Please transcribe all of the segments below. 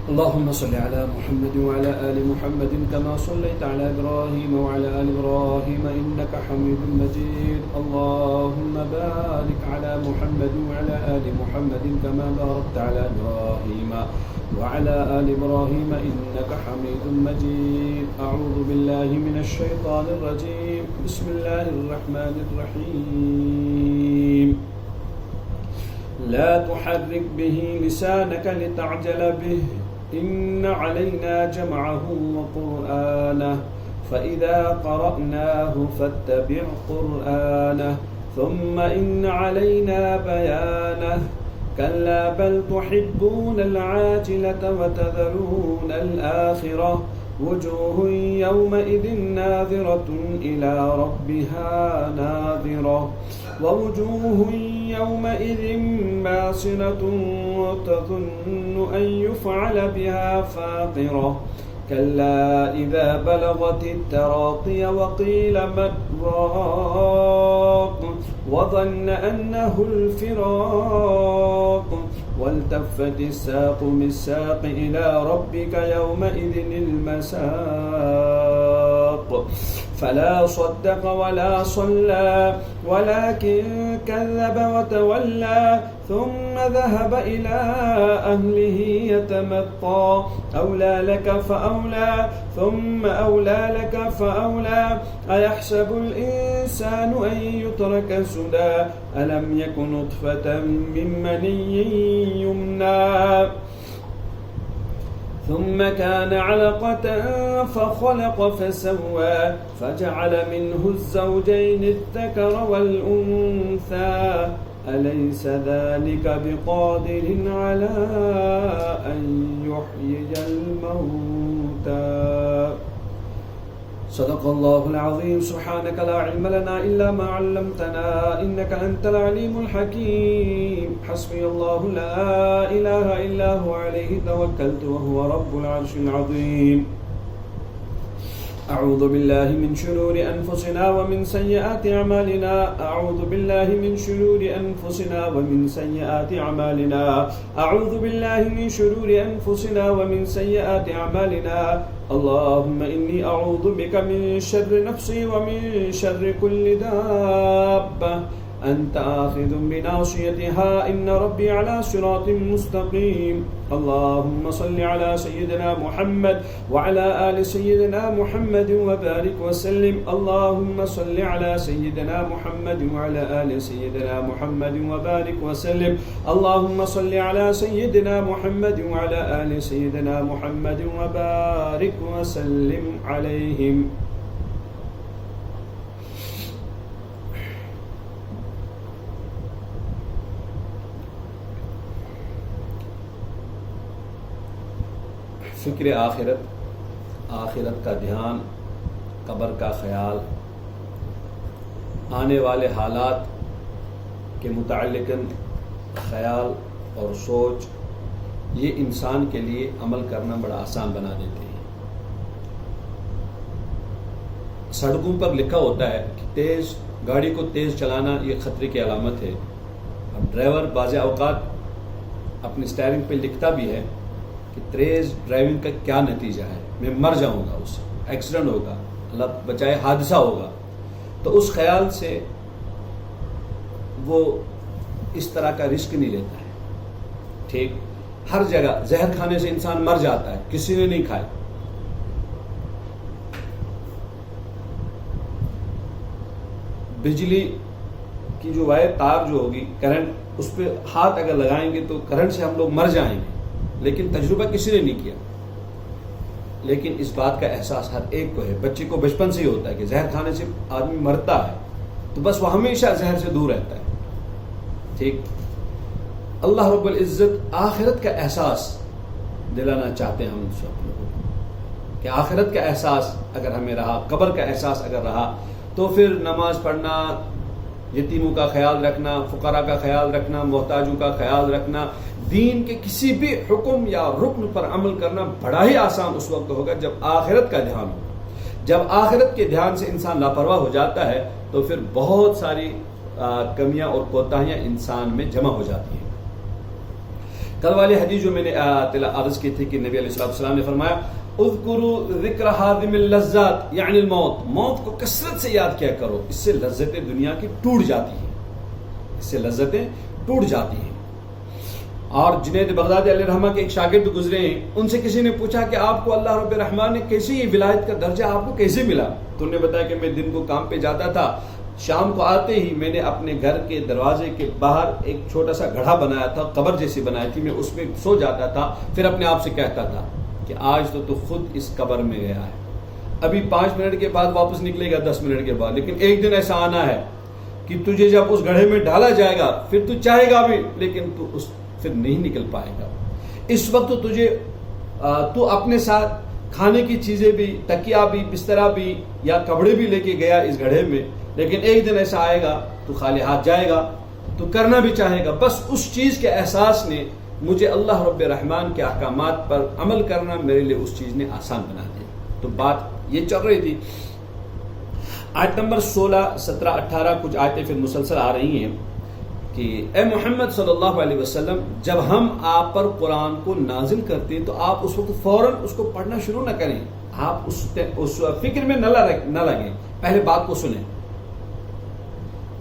اللهم صل على محمد وعلى آل محمد كما صليت على إبراهيم وعلى آل إبراهيم إنك حميد مجيد. اللهم بارك على محمد وعلى آل محمد كما باركت على إبراهيم وعلى آل إبراهيم إنك حميد مجيد. أعوذ بالله من الشيطان الرجيم. بسم الله الرحمن الرحيم. لا تحرك به لسانك لتعجل به إن علينا جمعه وقرآنه فإذا قرأناه فاتبع قرآنه ثم إن علينا بيانه كلا بل تحبون العاجلة وتذرون الآخرة وجوه يومئذ ناظرة إلى ربها ناظرة ووجوه يومئذ باصرة وتظن أن يفعل بها فاقرة كلا إذا بلغت التراقي وقيل من راق وظن أنه الفراق والتفت الساق بالساق إلى ربك يومئذ المساق فلا صدق ولا صلى ولكن كذب وتولى ثم ذهب إلى أهله يتمطى أولى لك فأولى ثم أولى لك فأولى أيحسب الإنسان أن يترك سدى ألم يكن نطفة من مني يمنى ثم كان علقة فخلق فسوى فجعل منه الزوجين الذكر والأنثى أليس ذلك بقادر على أن يحيي الموتى. صدق الله العظيم. سبحانك لا علم لنا إلا ما علمتنا إنك أنت العليم الحكيم. حسبي الله لا إله إلا هو عليه توكلت وهو رب العرش العظيم. أعوذ بالله من شرور أنفسنا ومن سيئات أعمالنا. أعوذ بالله من شرور أنفسنا ومن سيئات أعمالنا. أعوذ بالله من شرور أنفسنا ومن سيئات أعمالنا. اللهم إني أعوذ بك من شر نفسي ومن شر كل دابة أنت آخذ بناصيتها إن ربي على صراط مستقيم. اللهم صل على سيدنا محمد وعلى آل سيدنا محمد وبارك وسلم. اللهم صل على سيدنا محمد وعلى آل سيدنا محمد وبارك وسلم. اللهم صل على سيدنا محمد وعلى آل سيدنا محمد وبارك وسلم عليهم. فکر آخرت کا دھیان، قبر کا خیال، آنے والے حالات کے متعلق خیال اور سوچ، یہ انسان کے لیے عمل کرنا بڑا آسان بنا دیتے ہیں. سڑکوں پر لکھا ہوتا ہے کہ گاڑی کو تیز چلانا یہ خطرے کی علامت ہے. اب ڈرائیور بعض اوقات اپنی اسٹیئرنگ پہ لکھتا بھی ہے کہ تیز ڈرائیونگ کا کیا نتیجہ ہے، میں مر جاؤں گا، اس سے ایکسیڈنٹ ہوگا، اللہ بچائے حادثہ ہوگا. تو اس خیال سے وہ اس طرح کا رسک نہیں لیتا ہے. ٹھیک، ہر جگہ زہر کھانے سے انسان مر جاتا ہے، کسی نے نہیں کھائے. بجلی کی جو وائر تار جو ہوگی، کرنٹ، اس پہ ہاتھ اگر لگائیں گے تو کرنٹ سے ہم لوگ مر جائیں گے، لیکن تجربہ کسی نے نہیں کیا. لیکن اس بات کا احساس ہر ایک کو ہے. بچے کو بچپن سے ہی ہوتا ہے کہ زہر کھانے سے آدمی مرتا ہے، تو بس وہ ہمیشہ زہر سے دور رہتا ہے. ٹھیک، اللہ رب العزت آخرت کا احساس دلانا چاہتے ہیں ہم سب لوگوں کو کہ آخرت کا احساس اگر ہمیں رہا، قبر کا احساس اگر رہا، تو پھر نماز پڑھنا، یتیموں کا خیال رکھنا، فقراء کا خیال رکھنا، محتاجوں کا خیال رکھنا، دین کے کسی بھی حکم یا رکن پر عمل کرنا بڑا ہی آسان اس وقت ہوگا جب آخرت کا دھیان ہوگا. جب آخرت کے دھیان سے انسان لاپرواہ ہو جاتا ہے تو پھر بہت ساری کمیاں اور کوتاہیاں انسان میں جمع ہو جاتی ہیں. کل والی حدیث جو میں نے عرض کی تھی کہ نبی علیہ السلام نے فرمایا اذکروا ذکر حادم اللذات یعنی الموت، موت کو کثرت سے یاد کیا کرو، اس سے لذتیں دنیا کی ٹوٹ جاتی ہیں، اس سے لذتیں ٹوٹ جاتی ہیں۔ اور جنید بغدادی علیہ رحمہ کے ایک شاگرد گزرے ہیں، ان سے کسی نے پوچھا کہ آپ کو اللہ رب الرحمن نے کیسے یہ ولایت کا درجہ آپ کو کیسے ملا؟ تو انہوں نے بتایا کہ میں دن کو کام پہ جاتا تھا، شام کو آتے ہی میں نے اپنے گھر کے دروازے کے باہر ایک چھوٹا سا گڑھا بنایا تھا، قبر جیسی بنائی تھی، میں اس میں سو جاتا تھا، پھر اپنے آپ سے کہتا تھا کہ آج تو خود اس قبر میں گیا ہے، ابھی 5 منٹ کے بعد واپس نکلے گا، 10 منٹ کے بعد، لیکن ایک دن ایسا آنا ہے کہ تجھے جب اس گڑھے میں ڈالا جائے گا پھر تو چاہے گا بھی لیکن تو پھر نہیں نکل پائے گا۔ اس وقت تو اپنے ساتھ کھانے کی چیزیں بھی، تکیا بھی، بسترا بھی یا کپڑے بھی لے کے گیا اس گڑھے میں، لیکن ایک دن ایسا آئے گا تو خالی ہاتھ جائے گا، تو کرنا بھی چاہے گا۔ بس اس چیز کے احساس نے مجھے اللہ رب الرحمن کے احکامات پر عمل کرنا میرے لیے اس چیز نے آسان بنا دیا۔ تو بات یہ چل رہی تھی۔ آیت نمبر 16، 17، 18 کچھ آیتیں پھر مسلسل آ رہی ہیں کہ اے محمد صلی اللہ علیہ وسلم، جب ہم آپ پر قرآن کو نازل کرتے ہیں تو آپ اس وقت فوراً اس کو پڑھنا شروع نہ کریں، آپ اس فکر میں نہ لگیں، پہلے بات کو سنیں۔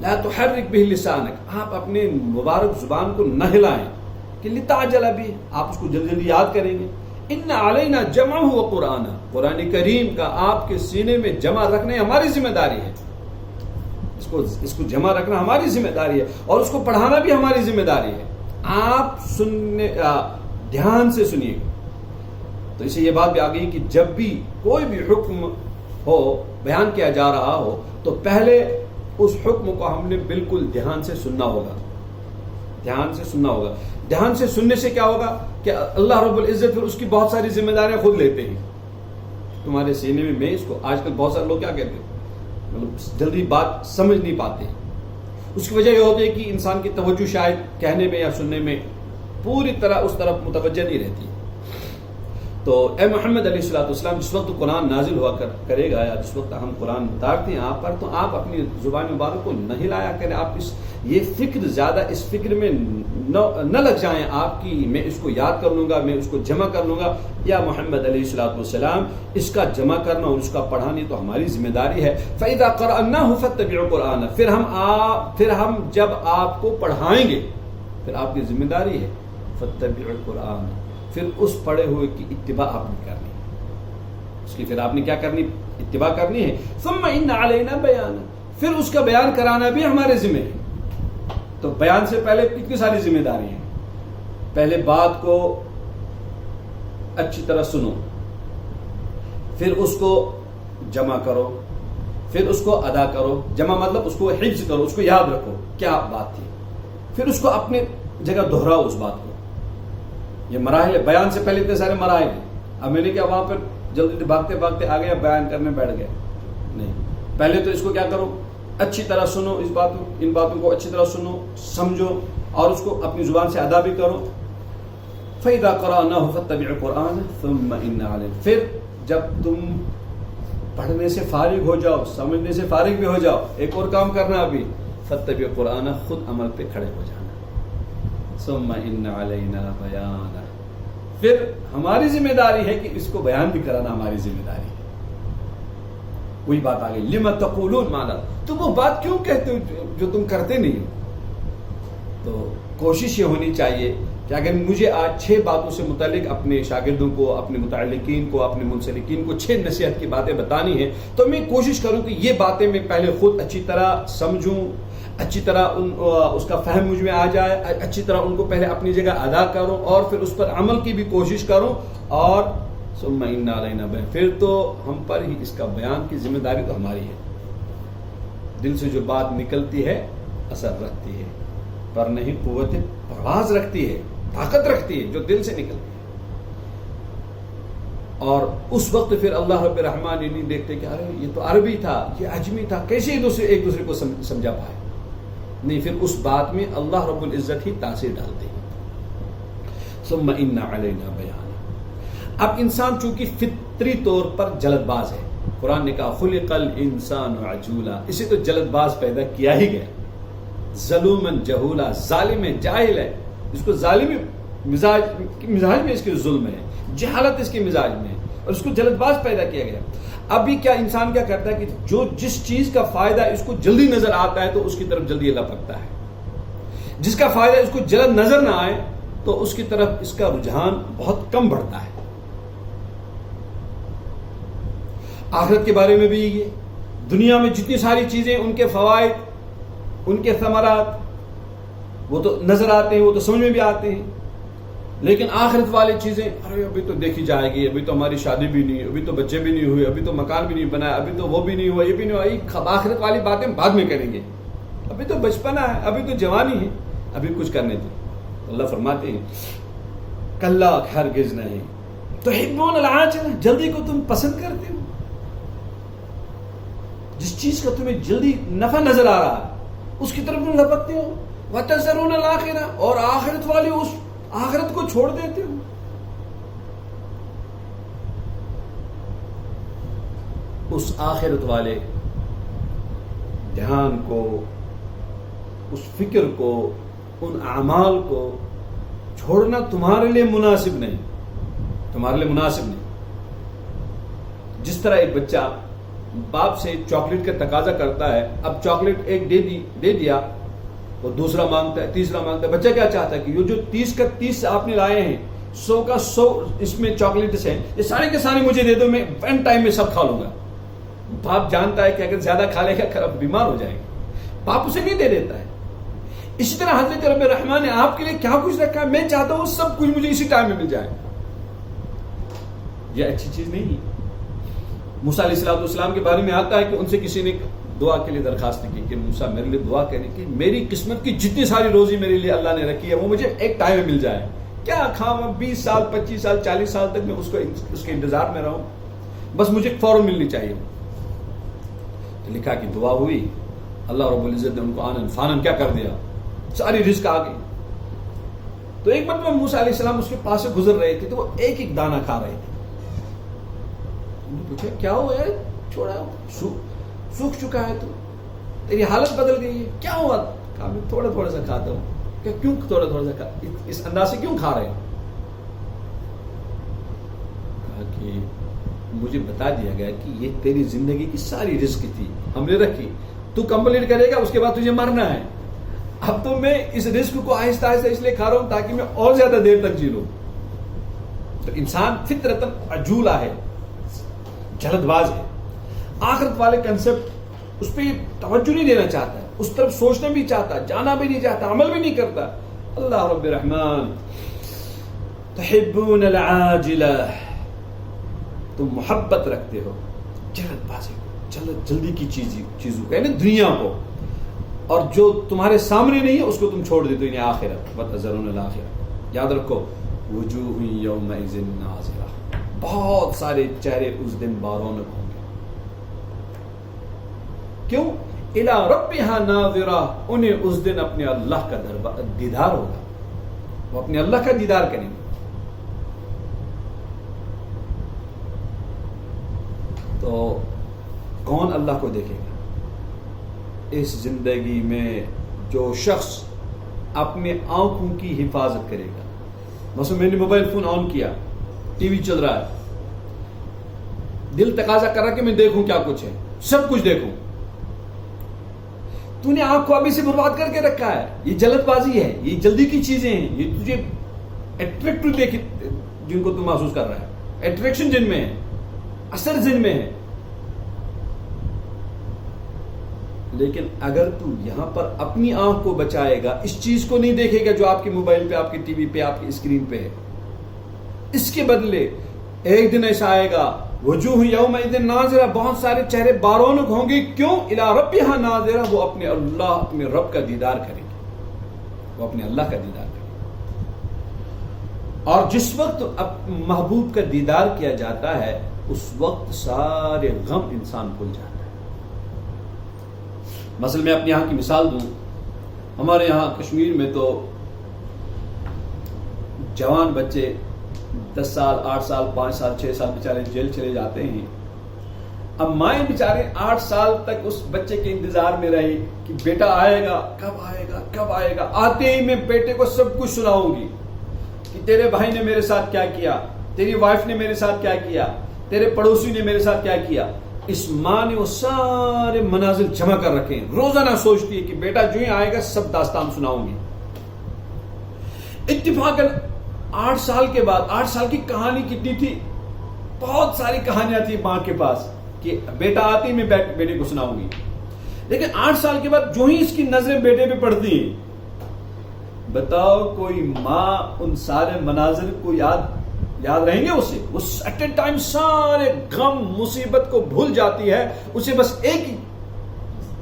لا تحرک بہ لسانک، آپ اپنے مبارک زبان کو نہ ہلائیں کہ لتعجل بہ، آپ اس کو جلدی جلدی یاد کریں گے۔ ان علینا جمعہ و قرآن، قرآن کریم کا آپ کے سینے میں جمع رکھنا ہماری ذمہ داری ہے، اس کو جمع رکھنا ہماری ذمہ داری ہے، اور اس کو پڑھانا بھی ہماری ذمہ داری ہے۔ آپ دھیان سے سنیے۔ تو اسے یہ بات بھی آ گئی کہ جب بھی کوئی بھی حکم ہو، بیان کیا جا رہا ہو، تو پہلے اس حکم کو ہم نے بالکل دھیان سے سننا ہوگا، دھیان سے سننا ہوگا۔ دھیان سے سننے سے کیا ہوگا کہ اللہ رب العزت پھر اس کی بہت ساری ذمہ داریاں خود لیتے ہیں تمہارے سینے میں اس کو۔ آج کل بہت سارے لوگ کیا کہتے ہیں، مطلب جلدی بات سمجھ نہیں پاتے، اس کی وجہ یہ ہوتی ہے کہ انسان کی توجہ شاید کہنے میں یا سننے میں پوری طرح اس طرف متوجہ نہیں رہتی۔ تو اے محمد علیہ السلام، جس وقت قرآن نازل ہوا کرے گا یا جس وقت ہم قرآن اتارتے ہیں آپ پر، تو آپ اپنی زبان مبارک کو نہ ہلایا کریں، آپ یہ فکر زیادہ اس فکر میں نہ لگ جائیں آپ کی میں اس کو یاد کر لوں گا، میں اس کو جمع کر لوں گا۔ یا محمد علیہ السلام، اس کا جمع کرنا اور اس کا پڑھانی تو ہماری ذمہ داری ہے۔ فَإِذَا قَرَأْنَاهُ فَاتَّبِعُوا الْقُرْآنَ، پھر ہم جب آپ کو پڑھائیں گے، پھر آپ کی ذمہ داری ہے فَاتَّبِعُوا الْقُرْآنَ، پھر اس پڑھے ہوئے کی اتباع آپ نے کرنی ہے، اس کی پھر آپ نے کیا کرنی، اتباع کرنی ہے۔ ثُمَّ إِنَّ عَلَيْنَا بَيَانًا، پھر اس کا بیان کرانا بھی ہمارے ذمہ ہے۔ تو بیان سے پہلے کتنی ساری ذمہ داری ہیں۔ پہلے بات کو اچھی طرح سنو، پھر اس کو جمع کرو، پھر اس کو ادا کرو۔ جمع مطلب اس کو حفظ کرو، اس کو یاد رکھو کیا بات تھی، پھر اس کو اپنے جگہ دہراؤ اس بات کو۔ یہ مراحل ہے، بیان سے پہلے اتنے سارے مراحل ہیں۔ اب میں نے کیا وہاں پر جلدی بھاگتے بھاگتے آ گیا بیان کرنے بیٹھ گئے، نہیں، پہلے تو اس کو کیا کرو، اچھی طرح سنو، ان باتوں کو اچھی طرح سنو، سمجھو، اور اس کو اپنی زبان سے ادا بھی کرو۔ فَإِذَا قَرَأْنَاهُ فَاتَّبِعُوا الْقُرْآنَ ثُمَّ إِنَّ عَلَيْنَا، پھر جب تم پڑھنے سے فارغ ہو جاؤ، سمجھنے سے فارغ بھی ہو جاؤ، ایک اور کام کرنا ابھی، فَاتَّبِعُوا الْقُرْآنَ، خود عمل پہ کھڑے ہو جانا۔ ثُمَّ إِنَّ عَلَيْنَا بَيَانَهُ، پھر ہماری ذمہ داری ہے کہ اس کو بیان بھی کرانا ہماری ذمہ داری ہے۔ وہی بات آ گئی، لِمَ تَقُولُونَ مَا لَا، تم وہ بات کیوں کہتے ہو جو تم کرتے نہیں ہو۔ تو کوشش یہ ہونی چاہیے کہ اگر مجھے آج 6 باتوں سے متعلق اپنے شاگردوں کو، اپنے متعلقین کو، اپنے منسلکین کو 6 نصیحت کی باتیں بتانی ہیں، تو میں کوشش کروں کہ یہ باتیں میں پہلے خود اچھی طرح سمجھوں، اچھی طرح اس کا فہم مجھ میں آ جائے، اچھی طرح ان کو پہلے اپنی جگہ ادا کروں اور پھر اس پر عمل کی بھی کوشش کروں، اور ثم ان علینا بیان، پھر تو ہم پر ہی اس کا بیان کی ذمہ داری تو ہماری ہے۔ دل سے جو بات نکلتی ہے اثر رکھتی ہے، پر نہیں قوت پرواز رکھتی ہے، طاقت رکھتی ہے جو دل سے نکلتی ہے۔ اور اس وقت پھر اللہ رب الرحمن یہ نہیں دیکھتے کہ ارے یہ تو عربی تھا، یہ عجمی تھا، کیسے ایک دوسرے کو سمجھا پائے، نہیں، پھر اس بات میں اللہ رب العزت ہی تاثیر ڈالتے ہیں۔ ثم ان علینا بیان، اب انسان چونکہ فطری طور پر جلد باز ہے، قرآن نے کہا خلق الانسان عجولا، اسے تو جلد باز پیدا کیا ہی گیا، ظلوما جہولا، ظالم ہے، جاہل ہے، اس کو ظالم مزاج میں اس کے ظلم ہے، جہالت اس کے مزاج میں ہے، اور اس کو جلد باز پیدا کیا گیا۔ ابھی کیا انسان کیا کرتا ہے کہ جس چیز کا فائدہ اس کو جلدی نظر آتا ہے تو اس کی طرف جلدی لپکتا ہے، جس کا فائدہ اس کو جلد نظر نہ آئے تو اس کی طرف اس کا رجحان بہت کم بڑھتا ہے۔ آخرت کے بارے میں بھی یہ، دنیا میں جتنی ساری چیزیں، ان کے فوائد، ان کے ثمرات وہ تو نظر آتے ہیں، وہ تو سمجھ میں بھی آتے ہیں، لیکن آخرت والی چیزیں ارے ابھی تو دیکھی جائے گی، ابھی تو ہماری شادی بھی نہیں، ابھی تو بچے بھی نہیں ہوئے، ابھی تو مکان بھی نہیں بنا، ابھی تو وہ بھی نہیں ہوا، یہ بھی نہیں ہوا، آخرت والی باتیں بعد میں کریں گے، ابھی تو بچپنا ہے، ابھی تو جوانی ہے، ابھی کچھ کرنے دیں۔ اللہ فرماتے ہیں کلا، ہرگز نہیں، تحبون العاجلہ، جلدی کو تم پسند کرتے ہو، جس چیز کا تمہیں جلدی نفع نظر آ رہا ہے اس کی طرف تم لپکتے ہو، وتذرون الآخرہ، اور آخرت والی اس آخرت کو چھوڑ دیتے ہو۔ اس آخرت والے دھیان کو، اس فکر کو، ان اعمال کو چھوڑنا تمہارے لیے مناسب نہیں، تمہارے لیے مناسب نہیں۔ جس طرح ایک بچہ باپ سے چاکلیٹ کا تقاضا کرتا ہے، اب چاکلیٹ ایک دے دیا، وہ دوسرا مانگتا ہے، تیسرا مانگتا ہے، بچہ کیا چاہتا ہے کہ یہ جو 30 کا 30 آپ نے لائے ہیں، 100 کا 100 اس میں چاکلیٹس ہیں، یہ سارے کے سارے مجھے دے دو، میں ون ٹائم میں سب کھا لوں گا۔ باپ جانتا ہے کہ اگر زیادہ کھا لے گا بیمار ہو جائے گا، باپ اسے نہیں دے دیتا ہے۔ اسی طرح حضرت رب رحمان نے آپ کے لیے کیا کچھ رکھا ہے، میں چاہتا ہوں سب کچھ مجھے اسی ٹائم میں مل جائے، یہ اچھی چیز نہیں ہے۔ موسیٰ علیہ السلام کے بارے میں آتا ہے کہ ان سے کسی نے دعا کے لیے درخواست کی کہ موسیٰ میرے لیے دعا کریں کہ میری قسمت کی جتنی ساری روزی میرے لیے اللہ نے رکھی ہے وہ مجھے ایک ٹائم میں مل جائے، کیا کھاؤں 20 سال 25 سال 40 سال تک میں اس کے انتظار میں رہوں، بس مجھے فوراً ملنی چاہیے۔ تو لکھا کہ دعا ہوئی، اللہ رب العزت نے ان کو آنن فانن کیا کر دیا، ساری رزق آ گئی۔ تو ایک مرتبہ موسیٰ علیہ السلام اس کے پاس سے گزر رہے تھے تو وہ ایک ایک دانہ کھا رہے تھے۔ پوچھا کیا ہوا ہے، چھوڑا سوکھ چکا ہے، تو تیری حالت بدل گئی ہے، کیا ہوا؟ کہا میں تھوڑا تھوڑا سا کھاتا ہوں۔ کہ کیوں تھوڑا تھوڑا سا اس انداز سے کیوں کھا رہے ہیں؟ کہا کہ مجھے بتا دیا گیا کہ یہ تیری زندگی کی ساری رزق تھی، ہم نے رکھی، تو کمپلیٹ کرے گا، اس کے بعد تجھے مرنا ہے، اب تو میں اس رزق کو آہستہ آہستہ اس لیے کھا رہا ہوں تاکہ میں اور زیادہ دیر تک جی لوں۔ تو انسان فطرتاً عجولہ ہے، جلد باز ہے، آخرت والے کنسپٹ اس پہ توجہ نہیں دینا چاہتا ہے، اس طرف سوچنا بھی چاہتا ہے، جانا بھی نہیں چاہتا، عمل بھی نہیں کرتا۔ اللہ رب الرحمن تحبون العاجلہ، تم محبت رکھتے ہو جلد بازی کو، جلدی کی چیزوں کو، یعنی دنیا کو، اور جو تمہارے سامنے نہیں ہے اس کو تم چھوڑ دیتے ہو، یعنی آخرت۔ وتذرون الآخرہ، یاد رکھو وجوہ یومئذ ناظرہ، بہت سارے چہرے اس دن بارونق ہوں گے، کیوں؟ الی ربہا ناظرہ، انہیں اس دن اپنے اللہ کا دیدار ہوگا، وہ اپنے اللہ کا دیدار کریں گے۔ تو کون اللہ کو دیکھے گا؟ اس زندگی میں جو شخص اپنے آنکھوں کی حفاظت کرے گا، مثلا میں نے موبائل فون آن کیا، ٹی وی چل رہا ہے، دل تقاضا کر رہا کہ میں دیکھوں کیا کچھ ہے، سب کچھ دیکھوں، تو نے آنکھ کو ابھی سے برباد کر کے رکھا ہے، یہ جلد بازی ہے، یہ جلدی کی چیزیں ہیں، یہ تجھے اٹریکٹو دیکھ جن کو تم محسوس کر رہا ہے، اٹریکشن جن میں ہے، اثر جن میں ہے۔ لیکن اگر تو یہاں پر اپنی آنکھ کو بچائے گا، اس چیز کو نہیں دیکھے گا جو آپ کی موبائل پہ، آپ کی ٹی وی پہ، آپ کی اسکرین پہ ہے، اس کے بدلے ایک دن ایسا آئے گا وجوہ یومئذ ناظرہ، بہت سارے چہرے بارونق ہوں گے، کیوں؟ الی ربہا ناظرہ، وہ اپنے اللہ، اپنے رب کا دیدار کریں گے، وہ اپنے اللہ کا دیدار کریں گے۔ اور جس وقت محبوب کا دیدار کیا جاتا ہے اس وقت سارے غم انسان بھول جاتا ہے۔ مثلا میں اپنے یہاں کی مثال دوں، ہمارے یہاں کشمیر میں تو جوان بچے 10 سال 8 سال 5 سال 6 سال بیچارے جیل چلے جاتے ہیں، اب مائیں بیچارے 8 سال تک اس بچے کے انتظار میں رہی کہ بیٹا آئے گا، کب آئے گا، کب آئے گا، آتے ہی میں بیٹے کو سب کچھ سناؤں گی کہ تیرے بھائی نے میرے ساتھ کیا کیا، تیری وائف نے میرے ساتھ کیا کیا، تیرے پڑوسی نے میرے ساتھ کیا کیا. اس ماں نے وہ سارے مناظر جمع کر رکھے ہیں. روزانہ سوچتی ہے کہ بیٹا جو ہی آئے گا سب داستان سناؤں گی. اتفاقاً 8 سال کے بعد، 8 سال کی کہانی کتنی تھی، بہت ساری کہانیاں تھی ماں کے پاس کہ بیٹا آتی میں بیٹے کو سناؤں گی. لیکن 8 سال کے بعد جو ہی اس کی نظریں بیٹے پہ پڑتی ہیں، بتاؤ کوئی ماں ان سارے مناظر کو یاد رہیں گے اسے؟ وہ ایٹ اے ٹائم سارے غم مصیبت کو بھول جاتی ہے. اسے بس ایک ہی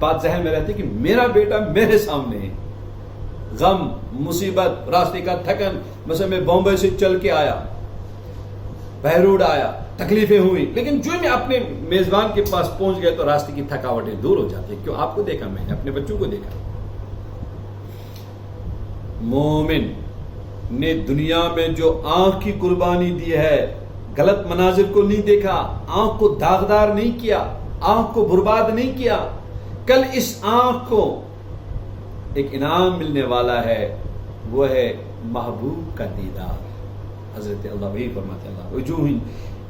بات ذہن میں رہتی ہے کہ میرا بیٹا میرے سامنے ہے. غم مصیبت، راستے کا تھکن، مثلا میں بامبے سے چل کے آیا، بہروڈ آیا، تکلیفیں ہوئی، لیکن جو میں اپنے میزبان کے پاس پہنچ گئے تو راستے کی تھکاوٹیں دور ہو جاتی ہیں. کیوں؟ آپ کو دیکھا، میں نے اپنے بچوں کو دیکھا. مومن نے دنیا میں جو آنکھ کی قربانی دی ہے، غلط مناظر کو نہیں دیکھا، آنکھ کو داغدار نہیں کیا، آنکھ کو برباد نہیں کیا، کل اس آنکھ کو ایک انعام ملنے والا ہے، وہ ہے محبوب کا دیدار. حضرت اللہ وہی فرماتے اللہ وجوہ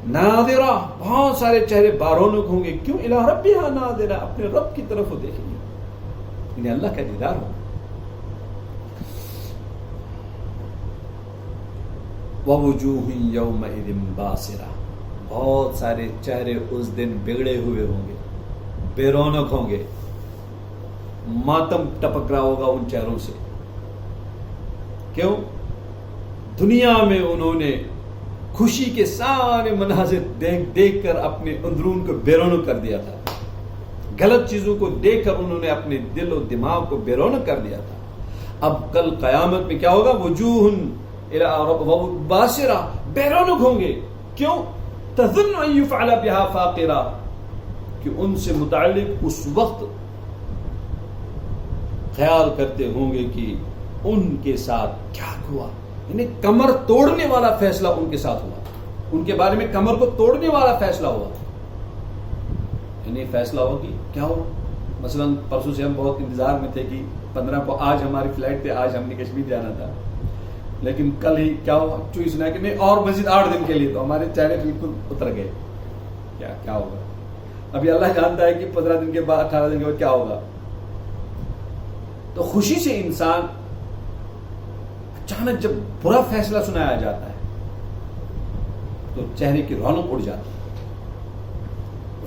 ناظرہ، بہت سارے چہرے بارونق ہوں گے. کیوں؟ الی ربہا ناظرہ، اپنے رب کی طرف وہ دیکھیں گے، انہیں اللہ کا دیدار ہوگا. وَوُجُوهٌ يَوْمَئِذٍ بَاسِرَةٌ، بہت سارے چہرے اس دن بگڑے ہوئے ہوں گے، بے رونق ہوں گے، ماتم ٹپک رہا ہوگا ان چہروں سے. کیوں؟ دنیا میں انہوں نے خوشی کے سارے مناظر دیکھ کر اپنے اندرون کو بے رونق کر دیا تھا. غلط چیزوں کو دیکھ کر انہوں نے اپنے دل و دماغ کو بے رونق کر دیا تھا. اب کل قیامت میں کیا ہوگا؟ وجوہ باسرہ، بے رونق ہوں گے. کیوں؟ تظن ان یفعل بها فاقرہ، کہ ان سے متعلق اس وقت خیال کرتے ہوں گے کہ ان کے ساتھ کیا ہوا. یعنی کمر توڑنے والا فیصلہ ان کے ساتھ ہوا، ان کے بارے میں کمر کو توڑنے والا فیصلہ ہوا. یعنی فیصلہ ہو کہ کیا ہو. مثلا پرسوں سے ہم بہت انتظار میں تھے کہ 15 کو آج ہماری فلائٹ تھی، آج ہم نے کشمیر جانا تھا، لیکن کل ہی کیا ہوا، چوئی سنا کہ نہیں اور مزید 8 دن کے لیے. تو ہمارے چہرے بالکل اتر گئے. کیا ہوگا؟ ابھی اللہ جانتا ہے کہ 15 دن کے بعد 18 دن کے بعد کیا ہوگا. تو خوشی سے انسان اچانک جب برا فیصلہ سنایا جاتا ہے تو چہرے کی رونق اڑ جاتی ہے.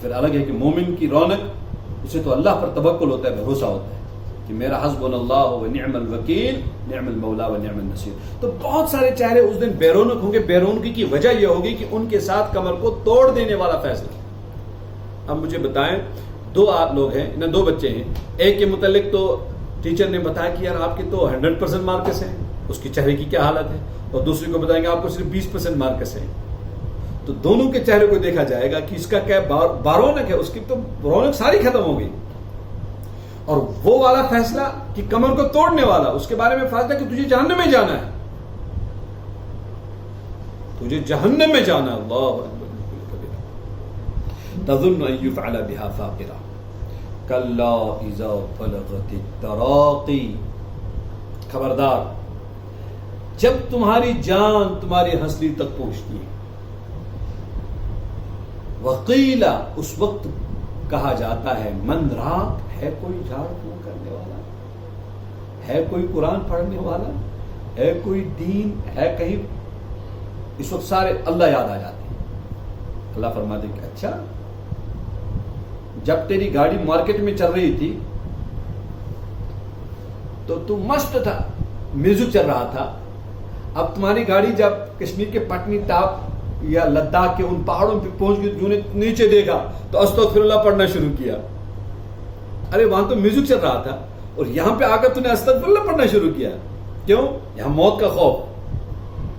پھر الگ ہے کہ مومن کی رونق، اسے تو اللہ پر توکل ہوتا ہے، بھروسہ ہوتا ہے کہ میرا حسبنا اللہ و نعم الوکیل نعم المولا و نعم النصیر. تو بہت سارے چہرے اس دن بے رونق ہوں گے. بے رونقی کی وجہ یہ ہوگی کہ ان کے ساتھ کمر کو توڑ دینے والا فیصلہ. اب مجھے بتائیں، 2 لوگ ہیں، انہیں 2 بچے ہیں. ایک کے متعلق تو ٹیچر نے بتایا کہ یار آپ کے تو 100% مارکس ہیں، اس کی چہرے کی کیا حالت ہے، اور دوسرے کو بتائیں گے آپ کو صرف 20% مارکس ہیں. تو دونوں کے چہرے کو دیکھا جائے گا کہ اس کا کیا بارونق ہے، اس کی تو رونق ساری ختم ہو گئی. اور وہ والا فیصلہ کہ کمر کو توڑنے والا، اس کے بارے میں فیصلہ کہ تجھے جہنم میں جانا ہے، تجھے جہنم میں جانا. اللہ تظن ان یفعل بها فاقرہ کلا اذا بلغت التراقی. خبردار، جب تمہاری جان تمہاری ہنسلی تک پہنچتی ہے. وقیل، اس وقت کہا جاتا ہے من راق، ہے کوئی جھاڑ پھونک کرنے والا، ہے کوئی قرآن پڑھنے والا، ہے کوئی دین ہے کہیں. اس وقت سارے اللہ یاد آ جاتے ہیں. اللہ فرماتے کہ اچھا، جب تیری گاڑی مارکیٹ میں چل رہی تھی تو تو مست تھا، میوزک چل رہا تھا. اب تمہاری گاڑی جب کشمیر کے پٹنی ٹاپ یا لداخ کے ان پہاڑوں پہ پہنچ گئی، جو نے نیچے دیکھا تو استغفر اللہ پڑھنا شروع کیا. ارے وہاں تو میوزک چل رہا تھا اور یہاں پہ آ کر تو نے استغفر اللہ پڑھنا شروع کیا. کیوں؟ یہاں موت کا خوف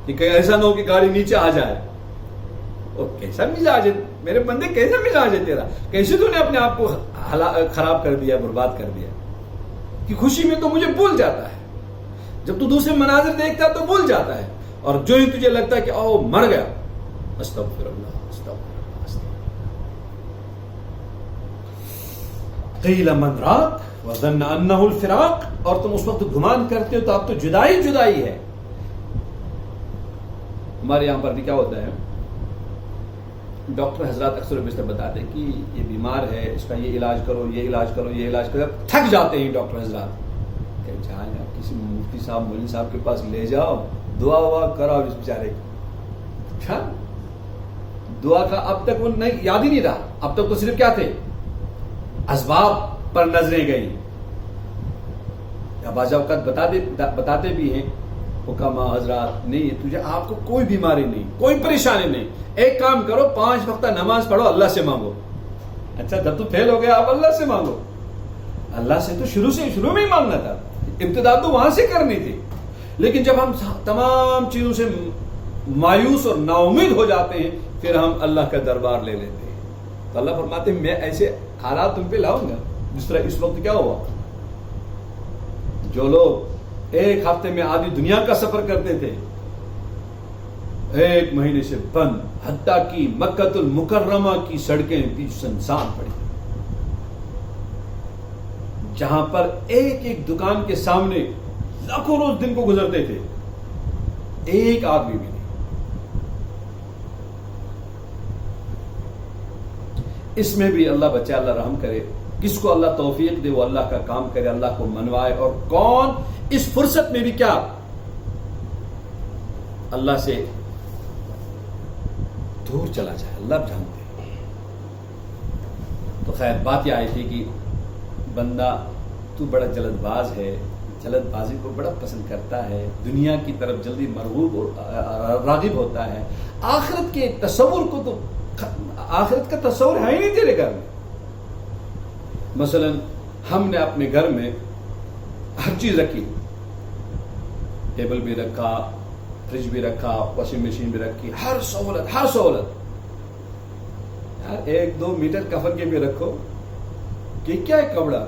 کہ کہیں ایسا نہ ہو کہ گاڑی نیچے آ جائے. اور کیسا مزاج ہے میرے بندے، کیسا مزاج ہے تیرا، کیسے تو نے اپنے آپ کو خراب کر دیا، برباد کر دیا. کہ خوشی میں تو مجھے بھول جاتا ہے، جب تو دوسرے مناظر دیکھتا ہے تو بھول جاتا ہے، اور جو ہی تجھے لگتا ہے کہ او مر گیا، استغفر اللہ استغفر اللہ استغفر. قیل من راق وظن انہ الفراق، اور تم اس وقت گمان کرتے ہو تو اب تو جدائی جدائی ہے. ہمارے یہاں پر بھی کیا ہوتا ہے، ڈاکٹر حضرات اکثر و بیشتر بتاتے ہیں کہ یہ بیمار ہے، اس کا یہ علاج کرو، یہ علاج کرو، یہ علاج کرو. تھک جاتے ہیں ڈاکٹر حضرات کہ جائیں آپ کسی مفتی صاحب مولوی صاحب کے پاس لے جاؤ، دعا وعا کراؤ اس بیچارے کو. اچھا، دعا کا اب تک وہ نہیں یاد ہی نہیں رہا. اب تک تو صرف کیا تھے، اسباب پر نظریں گئی. یا بعض اوقات بتاتے بھی ہیں حکما حضرات، نہیں تجھے آپ کو کوئی بیماری نہیں، کوئی پریشانی نہیں، ایک کام کرو، 5 وقتہ نماز پڑھو، اللہ سے مانگو. اچھا، جب تو فیل ہو گیا آپ اللہ سے مانگو. اللہ سے تو شروع میں ہی مانگنا تھا، ابتدا تو وہاں سے کرنی تھی. لیکن جب ہم تمام چیزوں سے مایوس اور نا امید ہو جاتے ہیں، پھر ہم اللہ کا دربار لے لیتے ہیں. تو اللہ فرماتے ہیں میں ایسے حالات تم پہ لاؤں گا جس طرح اس وقت کیا ہوا. جو لوگ ایک ہفتے میں آدھی دنیا کا سفر کرتے تھے، 1 مہینے سے بند، حتیٰ کی مکۃ المکرمہ کی سڑکیں بھی سنسان پڑی، جہاں پر ایک ایک دکان کے سامنے لاکھوں روز دن کو گزرتے تھے، ایک آدمی بھی نہیں. اس میں بھی اللہ بچے، اللہ رحم کرے. کس کو اللہ توفیق دے وہ اللہ کا کام کرے، اللہ کو منوائے. اور کون اس فرصت میں بھی کیا اللہ سے دور چلا جائے، اللہ جانتے ہیں. تو خیر بات یہ آئی تھی کہ بندہ تو بڑا جلد باز ہے، جلد بازی کو بڑا پسند کرتا ہے، دنیا کی طرف جلدی مرغوب اور راغب ہوتا ہے. آخرت کے تصور کو تو، آخرت کا تصور ہے ہی نہیں تیرے گھر میں. مثلا ہم نے اپنے گھر میں ہر چیز رکھی، ٹیبل بھی رکھا، فریج بھی رکھا، واشنگ مشین بھی رکھی، ہر سہولت. یار 1-2 میٹر کفن کے بھی رکھو. کہ کیا ہے کپڑا،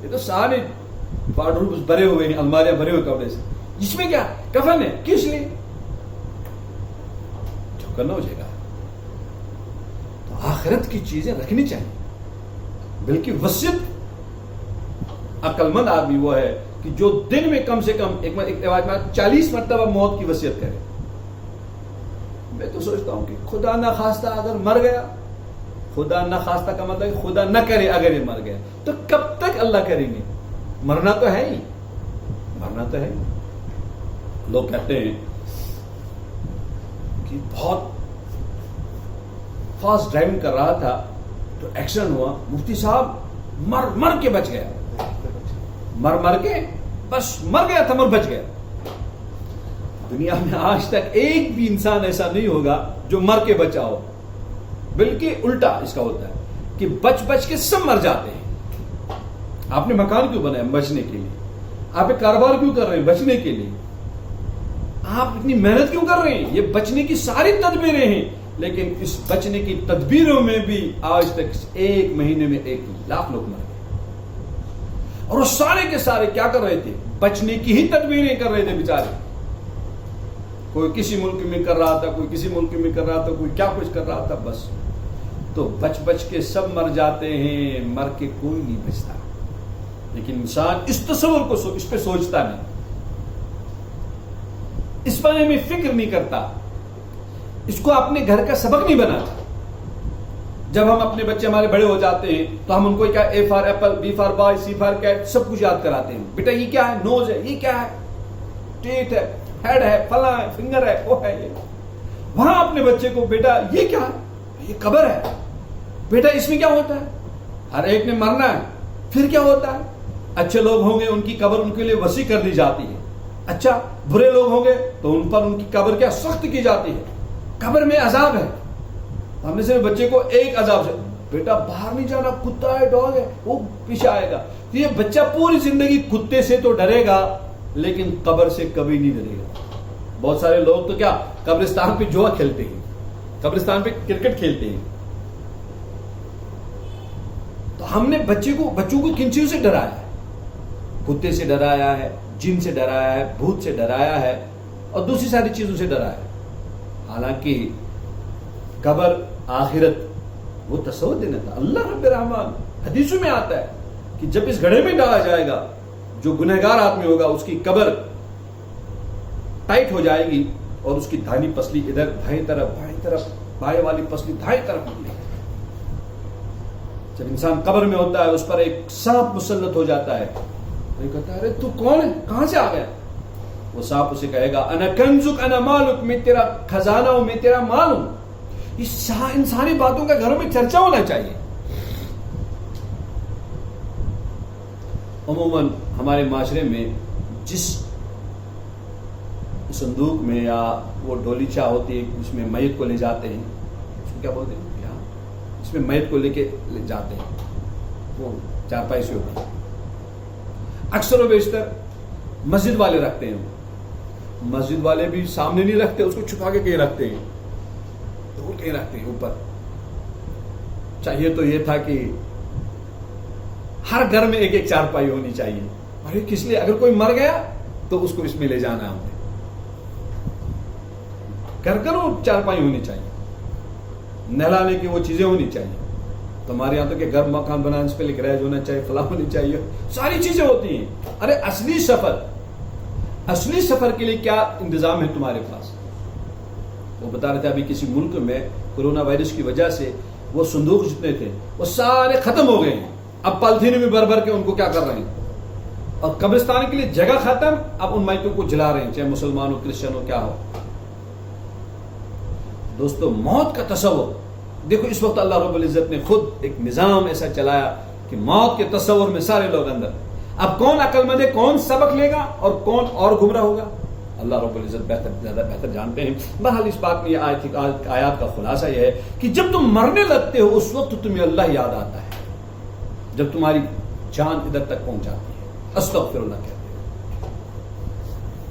یہ تو سارے وارڈروب بھرے ہوئے ہیں، الماریاں بھرے ہوئے کپڑے سے. اس میں کیا کفن ہے، کس لیے؟ جو کرنا ہو جائے گا. تو آخرت کی چیزیں رکھنی چاہیے. بلکہ وصیت عقل مند آدمی وہ ہے کہ جو دن میں کم سے کم ایک 40 مرتبہ موت کی وصیت کرے. میں تو سوچتا ہوں کہ خدا نہ خواستہ اگر مر گیا، خدا نہ خواستہ کا مطلب خدا نہ کرے اگر یہ مر گیا تو کب تک اللہ کریں گے؟ مرنا تو ہے ہی، مرنا تو ہے ہی. لوگ کہتے ہیں کہ بہت فاسٹ ڈرائیونگ کر رہا تھا تو ایکسیڈنٹ ہوا، مفتی صاحب مر کے بچ گیا، مر کے بس مر گیا تھا، بچ گیا. دنیا میں آج تک ایک بھی انسان ایسا نہیں ہوگا جو مر کے بچا ہو. بلکہ الٹا اس کا ہوتا ہے کہ بچ کے سب مر جاتے ہیں. آپ نے مکان کیوں بنایا؟ بچنے کے لیے. آپ ایک کاروبار کیوں کر رہے ہیں؟ بچنے کے لیے. آپ اتنی محنت کیوں کر رہے ہیں؟ یہ بچنے کی ساری تدبیریں ہیں. لیکن اس بچنے کی تدبیروں میں بھی آج تک 1 مہینے میں 1 لاکھ لوگ مر گئے. اور وہ سارے کے سارے کیا کر رہے تھے؟ بچنے کی ہی تدبیریں کر رہے تھے بیچارے. کوئی کسی ملک میں کر رہا تھا، کوئی کسی ملک میں کر رہا تھا، کوئی کیا کچھ کر رہا تھا. بس تو بچ کے سب مر جاتے ہیں، مر کے کوئی نہیں بچتا. لیکن انسان اس تصور کو اس پہ سوچتا نہیں، اس بارے میں فکر نہیں کرتا، اس کو اپنے گھر کا سبق نہیں بناتا. جب ہم اپنے بچے ہمارے بڑے ہو جاتے ہیں تو ہم ان کو کیا A for apple, B for boy, C for cat سب کچھ یاد کراتے ہیں. بیٹا یہ کیا ہے؟ نوز ہے. یہ کیا ہے؟ ٹیٹ ہے، ہیڈ ہے، فلاں ہے، فنگر ہے، وہ ہے. یہ وہاں اپنے بچے کو بیٹا یہ کیا ہے؟ یہ قبر ہے. بیٹا اس میں کیا ہوتا ہے؟ ہر ایک نے مرنا ہے. پھر کیا ہوتا ہے؟ اچھے لوگ ہوں گے ان کی قبر ان کے لیے وسیع کر دی جاتی ہے. اچھا برے لوگ ہوں گے تو ان پر ان کی قبر کیا سخت کی جاتی ہے. قبر میں عذاب ہے. ہم نے صرف بچے کو ایک عذاب سے، بیٹا باہر نہیں جانا، کتا ہے، ڈاگ ہے، وہ پیچھے آئے گا. تو یہ بچہ پوری زندگی کتے سے تو ڈرے گا لیکن قبر سے کبھی نہیں ڈرے گا. بہت سارے لوگ تو کیا قبرستان پہ جوا کھیلتے ہیں، قبرستان پہ کرکٹ کھیلتے ہیں. تو ہم نے بچوں کو کن چیزوں سے ڈرایا ہے؟ کتے سے ڈرایا ہے، جن سے ڈرایا ہے، بھوت سے ڈرایا ہے اور دوسری ساری چیزوں سے ڈرایا ہے. حالانکہ قبر، آخرت وہ تصور دینا تھا. اللہ رب الرحمن حدیثوں میں آتا ہے کہ جب اس گڑھے میں ڈالا جائے گا، جو گنہگار آدمی ہوگا اس کی قبر ٹائٹ ہو جائے گی اور اس کی دھانی پسلی ادھر دائیں طرف بائیں والی پسلی دائیں طرف نکلے. جب انسان قبر میں ہوتا ہے اس پر ایک سانپ مسلط ہو جاتا ہے. وہ کہتا ہے ارے تو کون ہے, کہاں سے آ گیا؟ وہ سانپ اسے کہے گا انا کنزک انا مالک, میں تیرا خزانہ ہوں, میں تیرا مال ہوں. اس انسانی باتوں کا گھروں میں چرچا ہونا چاہیے. عموماً ہمارے معاشرے میں جس صندوق میں یا وہ ڈولیچا ہوتی ہے جس میں میت کو لے جاتے ہیں, اس کو کیا بولتے ہیں, اس میں میت کو لے کے جاتے ہیں, وہ چارپائی سے ہوتا ہے, اکثر و بیشتر مسجد والے رکھتے ہیں. مسجد والے بھی سامنے نہیں رکھتے, اس کو چھپا کے کہیں رکھتے ہیں, دور کہیں رکھتے ہیں اوپر. چاہیے تو یہ تھا کہ ہر گھر میں ایک ایک چارپائی ہونی چاہیے. ارے کس لیے, اگر کوئی مر گیا تو اس کو اس میں لے جانا ہے ہم نے. گھر وہ چارپائی ہونی چاہیے, نہلانے کی وہ چیزیں ہونی چاہیے. تمہارے یہاں تو کہ گھر مکان بنانے سے پہلے گریج ہونا چاہیے, فلاں ہونی چاہیے, ساری چیزیں ہوتی ہیں. ارے اصلی سفر کے لیے کیا انتظام ہے تمہارے پاس؟ وہ بتا رہے تھے ابھی کسی ملک میں کورونا وائرس کی وجہ سے وہ صندوق جتنے تھے وہ سارے ختم ہو گئے ہیں. اب پالتھین میں بھر کے ان کو کیا کر رہے ہیں, اور قبرستان کے لیے جگہ ختم, اب ان میتوں کو جلا رہے ہیں, چاہے مسلمان ہو, کرسچن ہو, کیا ہو. دوستو موت کا تصور دیکھو, اس وقت اللہ رب العزت نے خود ایک نظام ایسا چلایا کہ موت کے تصور میں سارے لوگ اندر. اب کون عقل مند ہے, کون سبق لے گا اور کون اور گمراہ ہوگا, اللہ رب العزت زیادہ بہتر جانتے ہیں. بہرحال اس بات میں یہ آیات کا خلاصہ یہ ہے کہ جب تم مرنے لگتے ہو اس وقت تمہیں اللہ یاد آتا ہے, جب تمہاری جان ادھر تک پہنچ جاتی ہے. استغفر اللہ کہتے ہیں.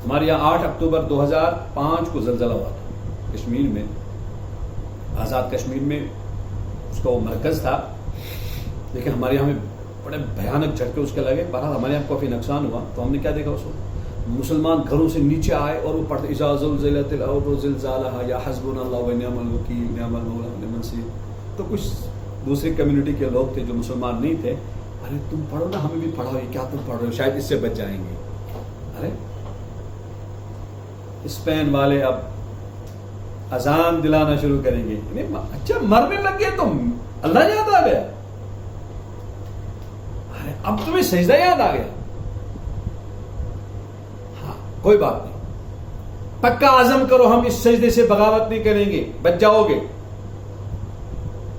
ہمارے یہاں 8 اکتوبر 2005 کو زلزلہ ہوا تھا کشمیر میں, آزاد کشمیر میں اس کا وہ مرکز تھا. لیکن ہمارے یہاں میں بڑے بھیانک جھٹکے اس کے لگے. بہرحال ہمارے یہاں کافی نقصان ہوا. تو ہم نے کیا دیکھا, اس وقت مسلمان گھروں سے نیچے آئے اور وہ پڑھتے اذا زلزلت الارض زلزالها یا حسبنا اللہ ونعم الوکیل نعم المولا ونعم النصیر. تو کچھ دوسری کمیونٹی کے لوگ تھے جو مسلمان نہیں تھے, ارے تم پڑھو نا, ہمیں بھی پڑھاؤ, یہ کیا تم پڑھ رہے ہو, شاید اس سے بچ جائیں گے. ارے اسپین والے اب اذان دلانا شروع کریں گے. اچھا مرنے لگ گئے تو اللہ یاد آ گیا, اب تمہیں سجدہ یاد آ گیا. ہاں کوئی بات نہیں, پکا عزم کرو ہم اس سجدے سے بغاوت نہیں کریں گے, بچ جاؤ گے.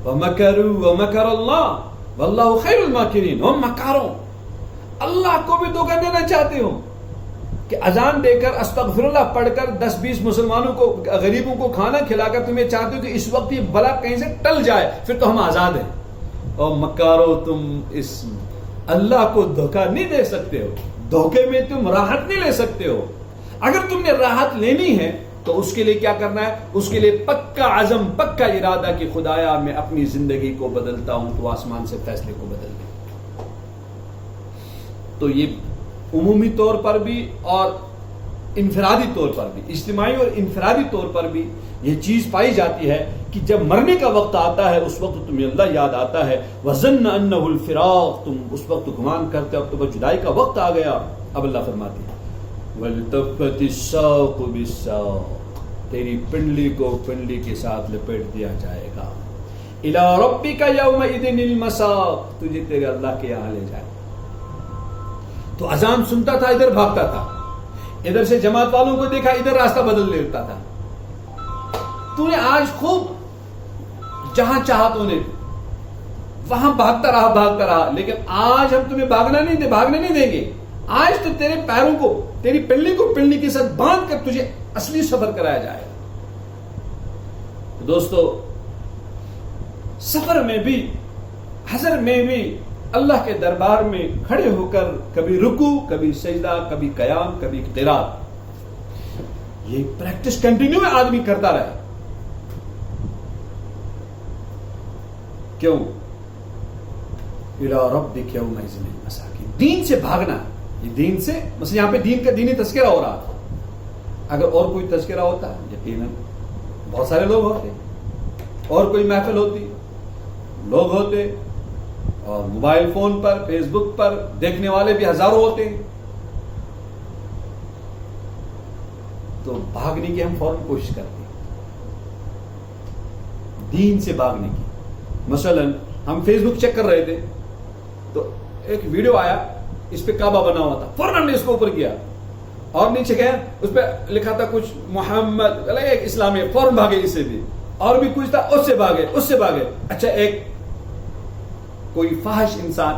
وَمَكَرُوا وَمَكَرَ اللَّهُ وَاللَّهُ خَيْرُ الْمَاكِرِينَ. ہم مکاروں, اللہ کو بھی دھوکہ دینا چاہتے ہو کہ اذان دے کر استغفر اللہ پڑھ کر 10-20 مسلمانوں کو, غریبوں کو کھانا کھلا کر تمہیں چاہتے ہو کہ اس وقت یہ بلا کہیں سے ٹل جائے, پھر تو ہم آزاد ہیں. اور مکارو, تم اس اللہ کو دھوکہ نہیں دے سکتے ہو, دھوکے میں تم راحت نہیں لے سکتے ہو. اگر تم نے راحت لینی ہے تو اس کے لیے کیا کرنا ہے, اس کے لیے پکا عزم, پکا ارادہ کہ خدایا میں اپنی زندگی کو بدلتا ہوں تو آسمان سے فیصلے کو بدل دے. تو یہ عمومی طور پر بھی اور انفرادی طور پر بھی, اجتماعی اور انفرادی طور پر بھی یہ چیز پائی جاتی ہے کہ جب مرنے کا وقت آتا ہے اس وقت تمہیں اللہ یاد آتا ہے. وَظَنَّ أَنَّهُ الْفِرَاقُ, تم اس وقت گمان کرتے اب تو جدائی کا وقت آ گیا. اب اللہ فرماتی ہے وَالْتَفَّتِ السَّاقُ بِالسَّاقِ, تیری پنڈلی کو پنڈلی کے ساتھ لپیٹ دیا جائے گا. إِلَىٰ رَبِّكَ يَوْمَئِذٍ الْمَسَاقُ, تجھے تیرے اللہ کے یہاں لے جائے. تو اذان سنتا تھا ادھر بھاگتا تھا, ادھر سے جماعت والوں کو دیکھا ادھر راستہ بدل لیتا تھا. تو نے آج خوب جہاں چاہا تو نے وہاں بھاگتا رہا, لیکن آج ہم تمہیں بھاگنے نہیں دیں گے. آج تو تیرے پیروں کو, تیری پنڈلی کو پنڈلی کے ساتھ باندھ کر تجھے اصلی سفر کرایا جائے. دوستو سفر میں بھی, حضر میں بھی اللہ کے دربار میں کھڑے ہو کر کبھی رکوع, کبھی سجدہ, کبھی قیام, کبھی قرات, یہ پریکٹس کنٹینیو آدمی کرتا رہے. کیوں؟ اِلَىٰ رَبِّكَ يَوْمَئِذٍ الْمَسَاقُ, دین سے بھاگنا. یہ دین سے, مثلا یہاں پہ دین کا دینی تذکرہ ہو رہا تھا. اگر اور کوئی تذکرہ ہوتا یقیناً بہت سارے لوگ ہوتے, اور کوئی محفل ہوتی, لوگ ہوتے, اور موبائل فون پر, فیس بک پر دیکھنے والے بھی ہزاروں ہوتے. تو بھاگنے کی ہم فوراً کوشش کرتے ہیں، دین سے بھاگنے کی. مثلا ہم فیس بک چیک کر رہے تھے تو ایک ویڈیو آیا، اس پہ کعبہ بنا ہوا تھا، فوراً نے اس کو اوپر کیا، اور نیچے گئے اس پہ لکھا تھا کچھ محمد ایک اسلامی، فوراً بھاگے اس سے بھی، اور بھی کچھ تھا اس سے بھاگے، اس سے بھاگے. اچھا ایک کوئی فاحش انسان،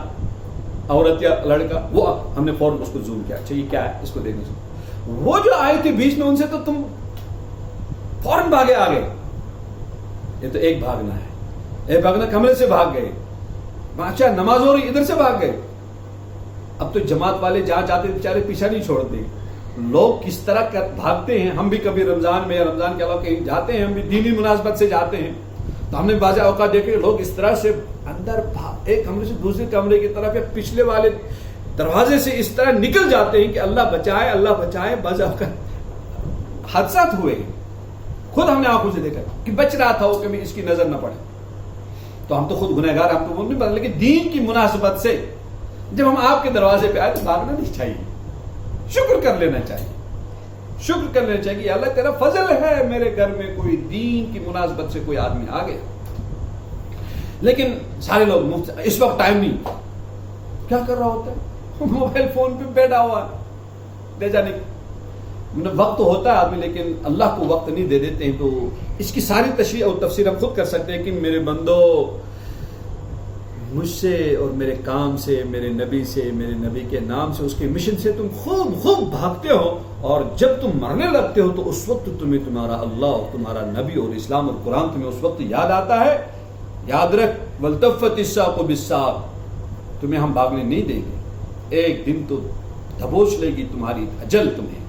عورت یا لڑکا، وہ ہم نے فوراً اس کو زوم کیا، اچھا یہ کیا ہے، اس کو دیکھنے سے وہ جو آئے تھے بیچ میں ان سے تو تم فوراً بھاگے آگے. یہ تو ایک بھاگنا ہے. ایک بھاگنا کمرے سے بھاگ گئے، اچھا نماز ہو رہی ادھر سے بھاگ گئے. اب تو جماعت والے جہاں جاتے بیچارے پیچھا نہیں چھوڑتے. لوگ کس طرح بھاگتے ہیں. ہم بھی کبھی رمضان میں یا رمضان کے علاوہ کہیں جاتے ہیں، ہم بھی دینی مناسبت سے جاتے ہیں، تو ہم نے بعض اوقات دیکھے لوگ اس طرح سے اندر ایک کمرے سے دوسرے کمرے کی طرف یا پچھلے والے دروازے سے اس طرح نکل جاتے ہیں کہ اللہ بچائے اللہ بچائے. بعض اوقات حادثات ہوئے، خود ہم نے آنکھوں سے دیکھا کہ بچ رہا تھا وہ، کبھی اس کی نظر نہ پڑے. تو ہم تو خود گنہگار، ہم تو وہ نہیں پتا، لیکن دین کی مناسبت سے جب ہم آپ کے دروازے پہ آئے تو بھاگنا نہیں چاہیے، شکر کر لینا چاہیے. شکر کر لینا چاہیے کہ اللہ تیرا فضل ہے میرے گھر میں کوئی دین کی مناسبت سے کوئی آدمی آ گیا. لیکن سارے لوگ اس وقت ٹائم نہیں، کیا کر رہا ہوتا ہے، موبائل فون پہ بیٹھا ہوا لے جانے. وقت تو ہوتا ہے آدمی، لیکن اللہ کو وقت نہیں دے دیتے ہیں. تو اس کی ساری تشریح اور تفسیر ہم خود کر سکتے ہیں کہ میرے بندو، مجھ سے اور میرے کام سے، میرے نبی سے، میرے نبی کے نام سے، اس کے مشن سے تم خوب بھاگتے ہو، اور جب تم مرنے لگتے ہو تو اس وقت تمہیں تمہارا اللہ اور تمہارا نبی اور اسلام اور قرآن تمہیں اس وقت یاد آتا ہے. یاد رکھ، والتفت الساق بالساق، تمہیں ہم بھاگنے نہیں دیں گے. ایک دن تو دبوچ لے گی تمہاری اجل تمہیں،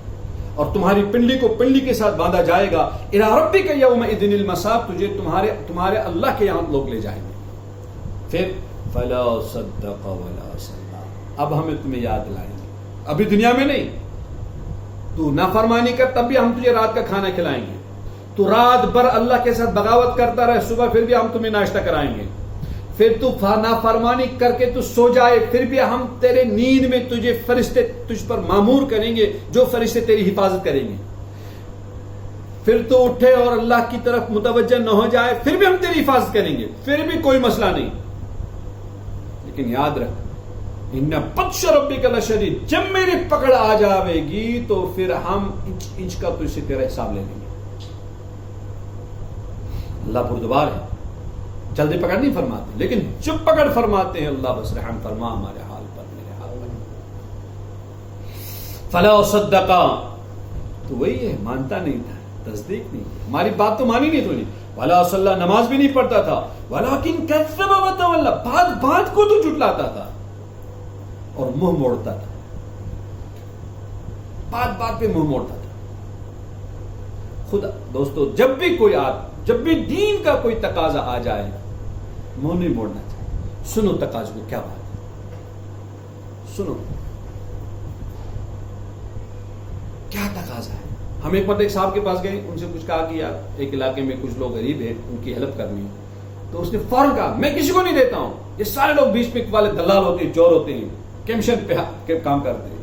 اور تمہاری پنڈلی کو پنڈلی کے ساتھ باندھا جائے گا. الی ربک یومئذ المساق، تجھے تمہارے اللہ کے یہاں لوگ لے جائیں گے. پھر فلا صدق ولا صلی، اب ہمیں تمہیں یاد دلائیں گے، ابھی دنیا میں نہیں. تو نافرمانی کر تب بھی ہم تجھے رات کا کھانا کھلائیں گے. تو رات بھر اللہ کے ساتھ بغاوت کرتا رہے، صبح پھر بھی ہم تمہیں ناشتہ کرائیں گے. پھر تو نافرمانی کر کے تو سو جائے، پھر بھی ہم تیرے نیند میں تجھے فرشتے تجھ پر مامور کریں گے، جو فرشتے تیری حفاظت کریں گے. پھر تو اٹھے اور اللہ کی طرف متوجہ نہ ہو جائے، پھر بھی ہم تیری حفاظت کریں گے، پھر بھی کوئی مسئلہ نہیں. لیکن یاد رکھ، ان بطش ربک لشدید، جب میری پکڑ آ جاوے گی تو پھر ہم انچ انچ کا تجھ سے تیرا حساب لے لیں گے. اللہ بردبار ہے، جلدی پکڑ نہیں فرماتے، لیکن جب پکڑ فرماتے ہیں اللہ بس رحم فرما ہمارے حال پر، میرے حال پر. فلا صدقا، تو وہی ہے، مانتا نہیں تھا، تصدیق نہیں، ہماری بات تو مانی نہیں تو نہیں. ولا صلی، نماز بھی نہیں پڑھتا تھا. ولکن کذب وتولى، بات کو تو جھٹلاتا تھا اور منہ موڑتا تھا، بات پہ منہ موڑتا تھا. خدا دوستو، جب بھی دین کا کوئی تقاضا آ جائے، منہ نہیں موڑنا چاہیے. سنو تقاضے کو، کیا بات ہے، سنو کیا تقاضا ہے. ہم ایک مرتبہ ایک صاحب کے پاس گئے، ان سے کچھ کہا کہ یار ایک علاقے میں کچھ لوگ غریب ہیں، ان کی ہیلپ کرنی ہے. تو اس نے فوراً کہا میں کسی کو نہیں دیتا ہوں، یہ سارے لوگ بیچ میں والے دلال ہوتے ہیں، چور ہوتے ہیں، کمیشن پہ کام کرتے ہیں.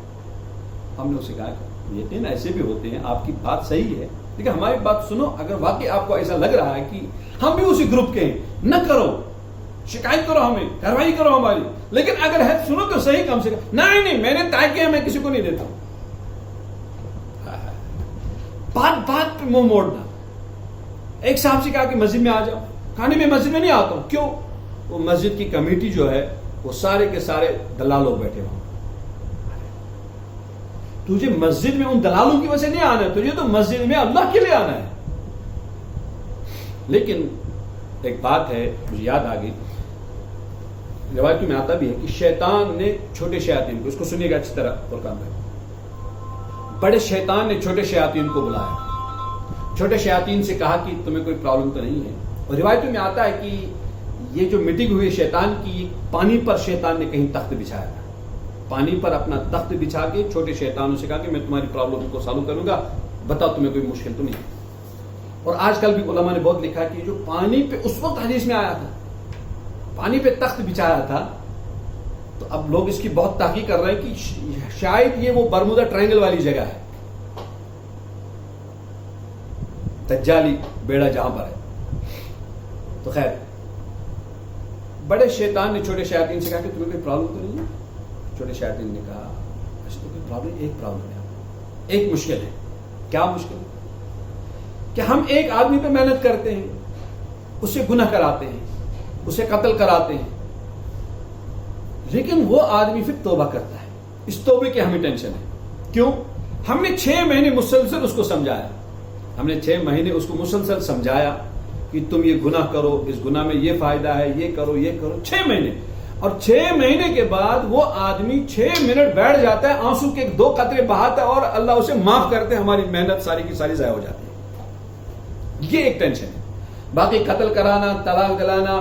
ہم نے اسے کہا یقین ایسے بھی ہوتے ہیں، آپ کی بات صحیح ہے، لیکن ہماری بات سنو. اگر واقعی آپ کو ایسا لگ رہا ہے کہ ہم بھی اسی گروپ کے ہیں، نہ کرو، شکایت کرو، ہمیں کارروائی کرو ہماری. لیکن اگر ہے سنو تو صحیح، کم سے کم نہیں میں نے طے کیا، میں کسی کو نہیں دیتا ہوں. بات پہ منہ موڑنا. ایک صاحب سے کہا کہ مسجد میں آ جاؤ، کہا نہیں میں مسجد میں نہیں آتا ہوں. کیوں؟ وہ مسجد کی کمیٹی جو ہے وہ سارے کے سارے دلال لوگ بیٹھے ہوئے. تجھے مسجد میں ان دلالوں کی وجہ سے نہیں آنا ہے، تجھے تو مسجد میں اللہ کے لیے آنا ہے. لیکن ایک بات ہے مجھے یاد آ گئی، روایتوں میں آتا بھی ہے کہ شیطان نے چھوٹے شیاطین کو، اس کو سنیے گا اچھی طرح قرآن میں، بڑے شیطان نے چھوٹے شیاطین کو بلایا، چھوٹے شیاطین سے کہا کہ تمہیں کوئی پرابلم تو نہیں ہے. اور روایتوں میں آتا ہے کہ یہ جو میٹنگ ہوئی شیطان کی، پانی پر شیطان نے کہیں تخت بچھایا تھا، پانی پر اپنا تخت بچھا کے چھوٹے شیطانوں سے کہا کہ میں تمہاری پرابلم کو سالو کروں گا، بتاؤ تمہیں کوئی مشکل تو نہیں. اور آج کل بھی علماء نے بہت لکھا کہ جو پانی پہ اس وقت حدیث میں آیا تھا، پانی پہ تخت بچھایا تھا، تو اب لوگ اس کی بہت تحقیق کر رہے ہیں کہ شاید یہ وہ برمودا ٹرائنگل والی جگہ ہے. دجالی بیڑا جہاں پر ہے. تو خیر بڑے شیطان نے چھوٹے شیاطین سے کہا کہ تمہیں کوئی پرابلم تو نہیں ہے؟ چھوٹے شیاطین نے کہا اچھا تو کوئی پرابلم، ایک پرابلم ہے، ایک مشکل ہے. کیا مشکل ہے؟ کہ ہم ایک آدمی پہ محنت کرتے ہیں، اسے گناہ کراتے ہیں، اسے قتل کراتے ہیں، لیکن وہ آدمی پھر توبہ کرتا ہے. اس توبے کی ہمیں ٹینشن ہے. کیوں؟ ہم نے 6 مہینے مسلسل اس کو سمجھایا، ہم نے 6 مہینے اس کو مسلسل سمجھایا کہ تم یہ گناہ کرو، اس گناہ میں یہ فائدہ ہے، یہ کرو یہ کرو. 6 مہینے. اور 6 مہینے کے بعد وہ آدمی 6 منٹ بیٹھ جاتا ہے، آنسو کے 2 قطرے بہاتا ہے اور اللہ اسے معاف کرتے ہیں، ہماری محنت ساری کی ساری ضائع ہو جاتی ہے. یہ ایک ٹینشن ہے. باقی قتل کرانا، طلاق دلانا،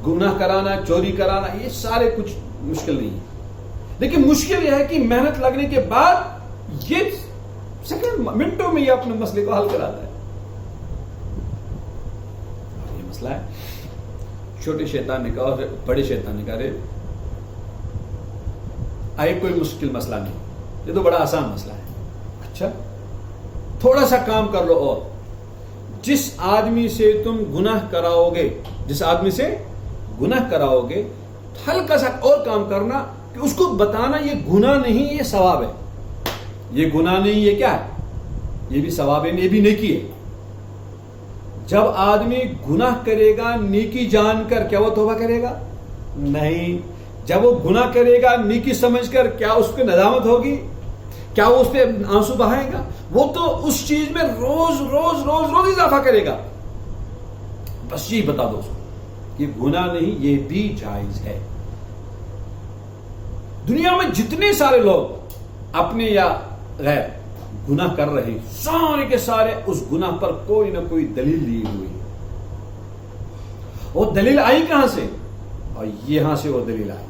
گناہ کرانا، چوری کرانا، یہ سارے کچھ مشکل نہیں ہے. لیکن مشکل یہ ہے کہ محنت لگنے کے بعد یہ سیکنڈ منٹوں میں یہ اپنے مسئلے کو حل کراتا ہے. یہ مسئلہ ہے. چھوٹے شیطان نے کہا اور بڑے شیطان نے کہا رے آئے کوئی مشکل مسئلہ نہیں، یہ تو بڑا آسان مسئلہ ہے. اچھا تھوڑا سا کام کر لو، اور جس آدمی سے تم گناہ کراؤ گے، جس آدمی سے گناہ کراؤ گے، ہلکا سا اور کام کرنا کہ اس کو بتانا یہ گناہ نہیں، یہ ثواب ہے. یہ گناہ نہیں، یہ کیا ہے؟ یہ بھی ثواب ہے، یہ بھی نیکی ہے. جب آدمی گناہ کرے گا نیکی جان کر، کیا وہ توبہ کرے گا؟ نہیں. جب وہ گناہ کرے گا نیکی سمجھ کر، کیا اس پہ ندامت ہوگی؟ کیا وہ اس پہ آنسو بہائے گا؟ وہ تو اس چیز میں روز روز روز روز اضافہ کرے گا. بس یہی بتا دو اس کو، یہ گناہ نہیں، یہ بھی جائز ہے. دنیا میں جتنے سارے لوگ اپنے یا غیر گناہ کر رہے ہیں، سارے کے سارے اس گناہ پر کوئی نہ کوئی دلیل دی ہوئی ہے. وہ دلیل آئی کہاں سے؟ اور یہاں سے وہ دلیل آئی.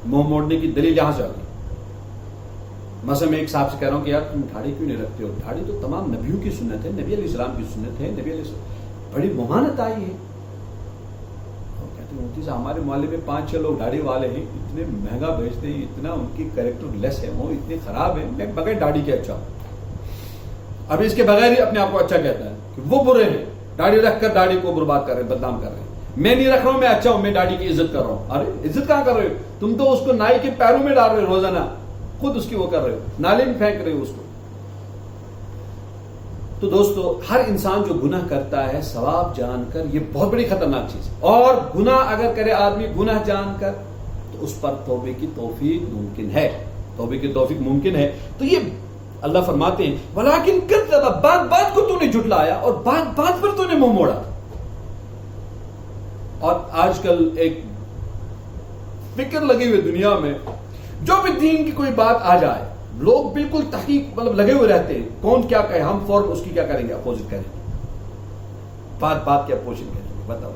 منہ موڑنے کی دلیل یہاں سے آ گئی. مثلا میں ایک صاحب سے کہہ رہا ہوں کہ یار تم داڑھی کیوں نہیں رکھتے ہو؟ داڑھی تو تمام نبیوں کی سنت ہے، نبی علیہ السلام کی سنت ہے، نبی علیہ السلام بڑی مہانت آئی ہے. مفتی صاحب ہمارے محلے میں 5-6 لوگ داڑھی والے ہیں، اتنے مہنگا بیچتے ہیں، اتنا ان کی کریکٹر لیس ہے، وہ اتنے خراب ہیں، میں بغیر داڑھی کے اچھا ہوں. ابھی اس کے بغیر ہی اپنے آپ کو اچھا کہتا ہے کہ وہ برے ہیں، داڑھی رکھ کر داڑھی کو برباد کر رہے ہیں، بدنام کر رہے ہیں. میں نہیں رکھ رہا ہوں، میں اچھا ہوں، میں داڑھی کی عزت کر رہا ہوں. ارے عزت کہاں کر رہے ہو تم؟ تو اس کو نائی کے پیروں میں ڈال رہے ہو، روزانہ خود اس کی وہ کر رہے ہو، نالے میں پھینک رہے ہو اس کو. تو دوستو ہر انسان جو گناہ کرتا ہے ثواب جان کر، یہ بہت بڑی خطرناک چیز ہے. اور گناہ اگر کرے آدمی گناہ جان کر، تو اس پر توبے کی توفیق ممکن ہے، توبے کی توفیق ممکن ہے. تو یہ اللہ فرماتے ہیں ولیکن کذب، بات کو تو نے جھٹلایا اور بات پر تو نے منہ موڑا. اور آج کل ایک فکر لگی ہوئی دنیا میں، جو بھی دین کی کوئی بات آ جائے لوگ بالکل تحقیق لگے ہوئے رہتے ہیں، کون کیا کہے ہم فوراً اس کی کیا کریں گے؟ اپوزٹ کریں گے، بات کے اپوزٹ کریں گے. بتاؤ.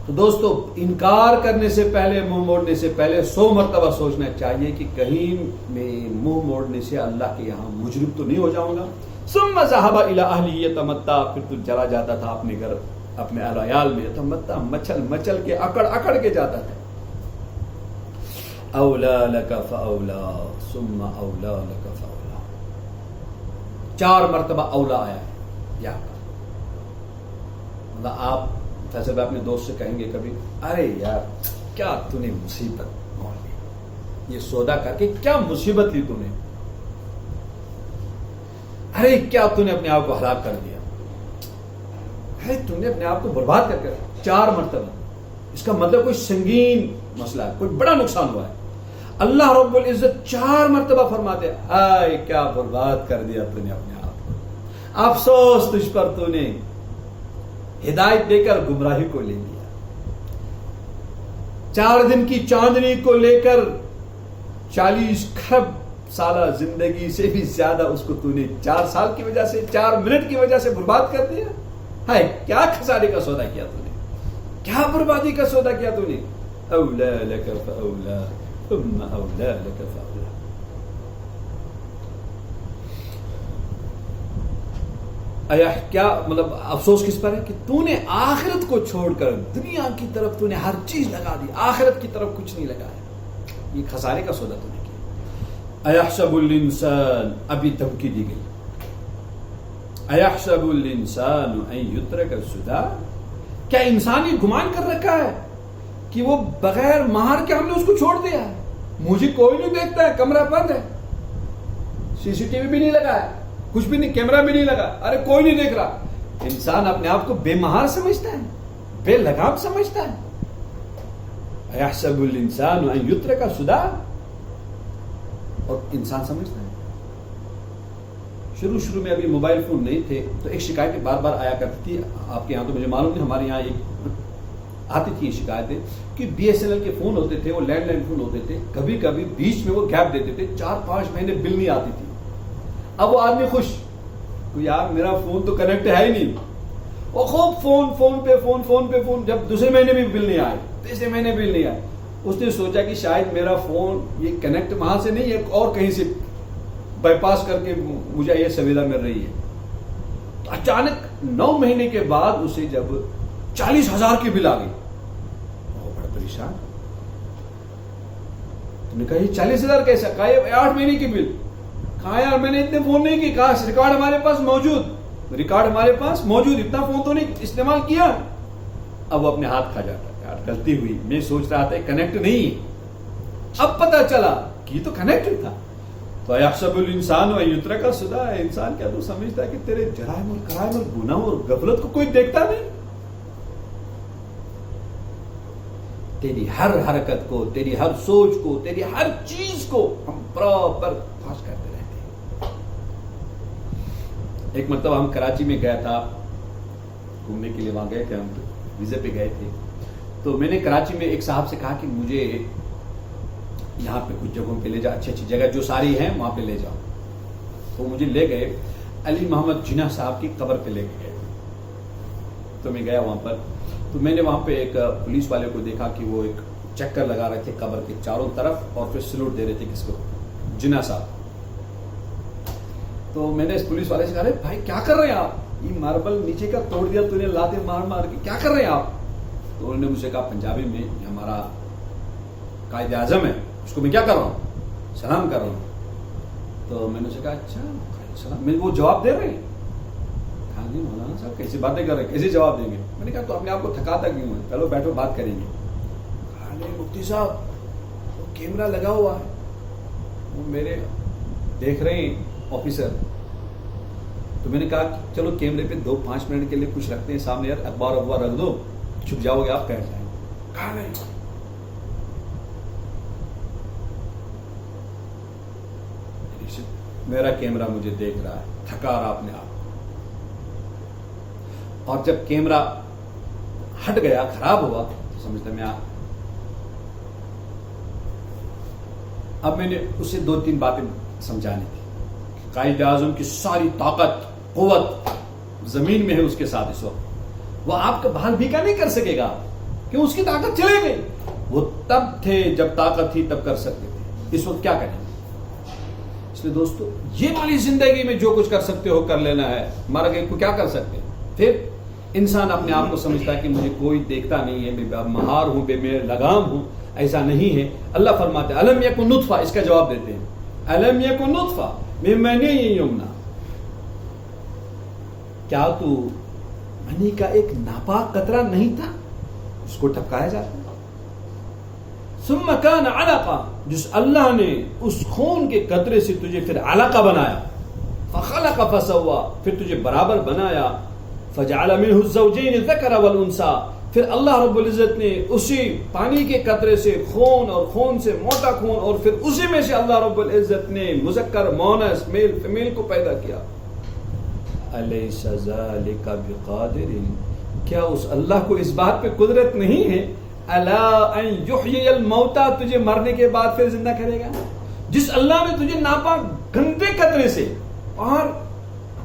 تو دوستو انکار کرنے سے پہلے، منہ موڑنے سے پہلے 100 مرتبہ سوچنا چاہیے کہ کہیں میں منہ موڑنے سے اللہ کے یہاں مجرم تو نہیں ہو جاؤں گا. ثم ذهب الى اهله يتمتع، پھر تو چلا جاتا تھا اپنے گھر، اپنے اہل عیال میں یتمتع، مچل کے اکڑ کے جاتا تھا. اولا لک فاولا ثم اولا لک فاولا، 4 مرتبہ اولا آیا ہے یہاں پر. مطلب آپ فیصل بھائی اپنے دوست سے کہیں گے کبھی، ارے یار کیا تو نے مصیبت موڑ لی، یہ سودا کر کے کیا مصیبت لی تو نے، ارے کیا تو نے اپنے آپ کو ہلاک کر دیا، ارے تم نے اپنے آپ کو برباد کر 4 مرتبہ. اس کا مطلب کوئی سنگین مسئلہ ہے، کوئی بڑا نقصان ہوا ہے. اللہ رب العزت 4 مرتبہ فرماتے آئے کیا برباد کر دیا تو نے اپنے آپ کو، افسوس تجھ پر، تو نے ہدایت دے کر گمراہی کو لے لیا. 4 دن کی چاندنی کو لے کر 40 کھرب سالہ زندگی سے بھی زیادہ اس کو تو نے 4 سال کی وجہ سے، 4 منٹ کی وجہ سے برباد کر دیا. ہائے کیا خسارے کا سودا کیا تو نے، کیا بربادی کا سودا کیا تو نے. اولا لک فاولا ثم اولا لک فاولا. کیا مطلب افسوس کس پر ہے کہ تو نے آخرت کو چھوڑ کر دنیا کی طرف تو نے ہر چیز لگا دی، آخرت کی طرف کچھ نہیں لگایا. یہ خسارے کا سودا تو نے کیا. ایحسب الانسان، ابھی دھمکی دی گئی، اَيَحْسَبُ الْإِنسَانُ أَن يُتْرَكَ سُدًى، کیا انسان یہ گمان کر رکھا ہے کہ وہ بغیر مہار کے ہم نے اس کو چھوڑ دیا ہے؟ مجھے کوئی نہیں دیکھتا ہے، کمرہ بند ہے، سی سی ٹی وی بھی نہیں لگا ہے، کچھ بھی نہیں، کیمرہ بھی نہیں لگا، ارے کوئی نہیں دیکھ رہا. انسان اپنے آپ کو بے مہار سمجھتا ہے، بے لگام سمجھتا ہے. اَيَحْسَبُ الْإِنسَانُ أَن يُتْرَكَ سُدًى، اور انسان سمجھتا ہے. شروع میں ابھی موبائل فون نہیں تھے تو ایک شکایت بار بار آیا کرتی تھی، آپ کے یہاں تو مجھے معلوم نہیں، ہمارے یہاں ایک آتی تھی یہ شکایتیں کہ بی ایس این ایل کے فون ہوتے تھے، وہ لینڈ لائن فون ہوتے تھے، کبھی کبھی بیچ میں وہ گیپ دیتے تھے، 4-5 مہینے بل نہیں آتی تھی. اب وہ آدمی خوش، یار میرا فون تو کنیکٹ ہے ہی نہیں، وہ خوب فون پہ فون، جب دوسرے مہینے بھی بل نہیں آئے، تیسرے مہینے بل نہیں آئے، اس نے سوچا کہ شاید میرا فون یہ کنیکٹ وہاں سے نہیں ہے اور کہیں سے بائی پاس کر کے مجھے یہ سویدھا مل رہی ہے. تو اچانک 9 مہینے کے بعد اسے جب 40,000 کی بل آ گئی، وہ بڑا پریشان. تم نے کہا یہ 40,000 کیسا؟ کہا یہ 8 مہینے کی بل. کہا یار میں نے اتنے فون نہیں کی، کہا ریکارڈ ہمارے پاس موجود، اتنا فون تو نہیں استعمال کیا. اب وہ اپنے ہاتھ کھا جاتا ہے، یار غلطی ہوئی، میں سوچ رہا تھا کنیکٹ نہیں ہے، اب پتا چلا کہ یہ تو کنیکٹ تھا. تو اَيَحْسَبُ الْإِنسَانُ أَن يُتْرَكَ سُدًى، انسان کیا تو سمجھتا ہے کہ تیرے جرائم اور کرائم اور گناہوں اور غفلت کو کوئی دیکھتا نہیں؟ تیری ہر حرکت کو، تیری ہر سوچ کو، تیری ہر چیز کو ہم پراپر واچ کرتے رہتے ہیں. ایک مرتبہ ہم کراچی میں گیا تھا گھومنے کے لیے، وہاں گئے تھے، ہم ویزے پہ گئے تھے. تو میں نے کراچی میں ایک صاحب سے کہا کہ مجھے یہاں پہ کچھ جگہوں پہ لے جا، اچھی جگہ جو ساری ہیں وہاں پہ لے جاؤ. تو مجھے لے گئے علی محمد جناح صاحب کی قبر پہ لے گئے. تو میں گیا وہاں پر، تو میں نے وہاں پہ ایک پولیس والے کو دیکھا کہ وہ ایک چکر لگا رہے تھے قبر کے چاروں طرف اور پھر سلوٹ دے رہے تھے کس کو؟ جناح صاحب. تو میں نے اس پولیس والے سے کہا بھائی کیا کر رہے ہیں آپ؟ یہ ماربل نیچے کا توڑ دیا تو نے، لاتے مار کے کیا کر رہے ہیں آپ؟ تو انہوں نے مجھے کہا پنجابی میں، یہ ہمارا قائد اعظم ہے، اس کو میں کیا کر رہا ہوں؟ سلام کر رہا ہوں. تو میں نے اسے کہا اچھا سلام، میں وہ جواب دے رہے ہیں؟ کہا نہیں مولانا صاحب کیسی باتیں کر رہے ہیں، کیسے جواب دیں گے؟ میں نے کہا تو اپنے آپ کو تھکاتا کیوں ہے، چلو بیٹھو بات کریں گے. کہا نہیں مفتی صاحب وہ کیمرہ لگا ہوا ہے، وہ میرے دیکھ رہے ہیں آفیسر. تو میں نے کہا چلو کیمرے پہ 2-5 منٹ کے لیے کچھ رکھتے ہیں سامنے، یار اخبار رکھ دو، چھپ جاؤ گے آپ کہہ جائیں. کہا نہیں میرا کیمرہ مجھے دیکھ رہا ہے، تھکا رہا اپنے آپ. اور جب کیمرہ ہٹ گیا، خراب ہوا، تو سمجھتا میں اب میں نے اسے 2-3 باتیں سمجھانی تھی. قائد اعظم کی ساری طاقت قوت زمین میں ہے اس کے ساتھ اس وقت، وہ آپ کا بحال بھی کا نہیں کر سکے گا کیوں؟ اس کی طاقت چلے گئی. وہ تب تھے جب طاقت تھی تب کر سکتے تھے، اس وقت کیا کریں؟ اس لیے دوستو یہ والی زندگی میں جو کچھ کر سکتے ہو کر لینا ہے، مر گئے کو کیا کر سکتے ہیں؟ پھر انسان اپنے آپ کو سمجھتا ہے کہ مجھے کوئی دیکھتا نہیں ہے، میں مہار ہوں، میں لگام ہوں. ایسا نہیں ہے. اللہ فرماتے ہیں الم یکن نطفہ، اس کا جواب دیتے ہیں الم یکن نطفہ من منی یمنا، کیا تو منی کا ایک ناپاک قطرہ نہیں تھا؟ اس کو ٹپکایا جاتا ہے. ثم کان علقہ، جس اللہ نے اس خون کے قطرے سے تجھے پھر علقہ بنایا، فخلق فسوا، پھر تجھے برابر بنایا، فجعل منہ الزوجین الذکر والانثى، پھر اللہ رب العزت نے اسی پانی کے قطرے سے خون اور خون سے موٹا خون اور پھر اسی میں سے اللہ رب العزت نے مذکر مؤنث میل فیمیل کو پیدا کیا. الیس ذلک بقادر، کیا اس اللہ کو اس بات پہ قدرت نہیں ہے؟ الا ان یحیی الموتى، تجھے مرنے کے بعد پھر زندہ کرے گا. جس اللہ نے تجھے ناپاک گندے قطرے سے اور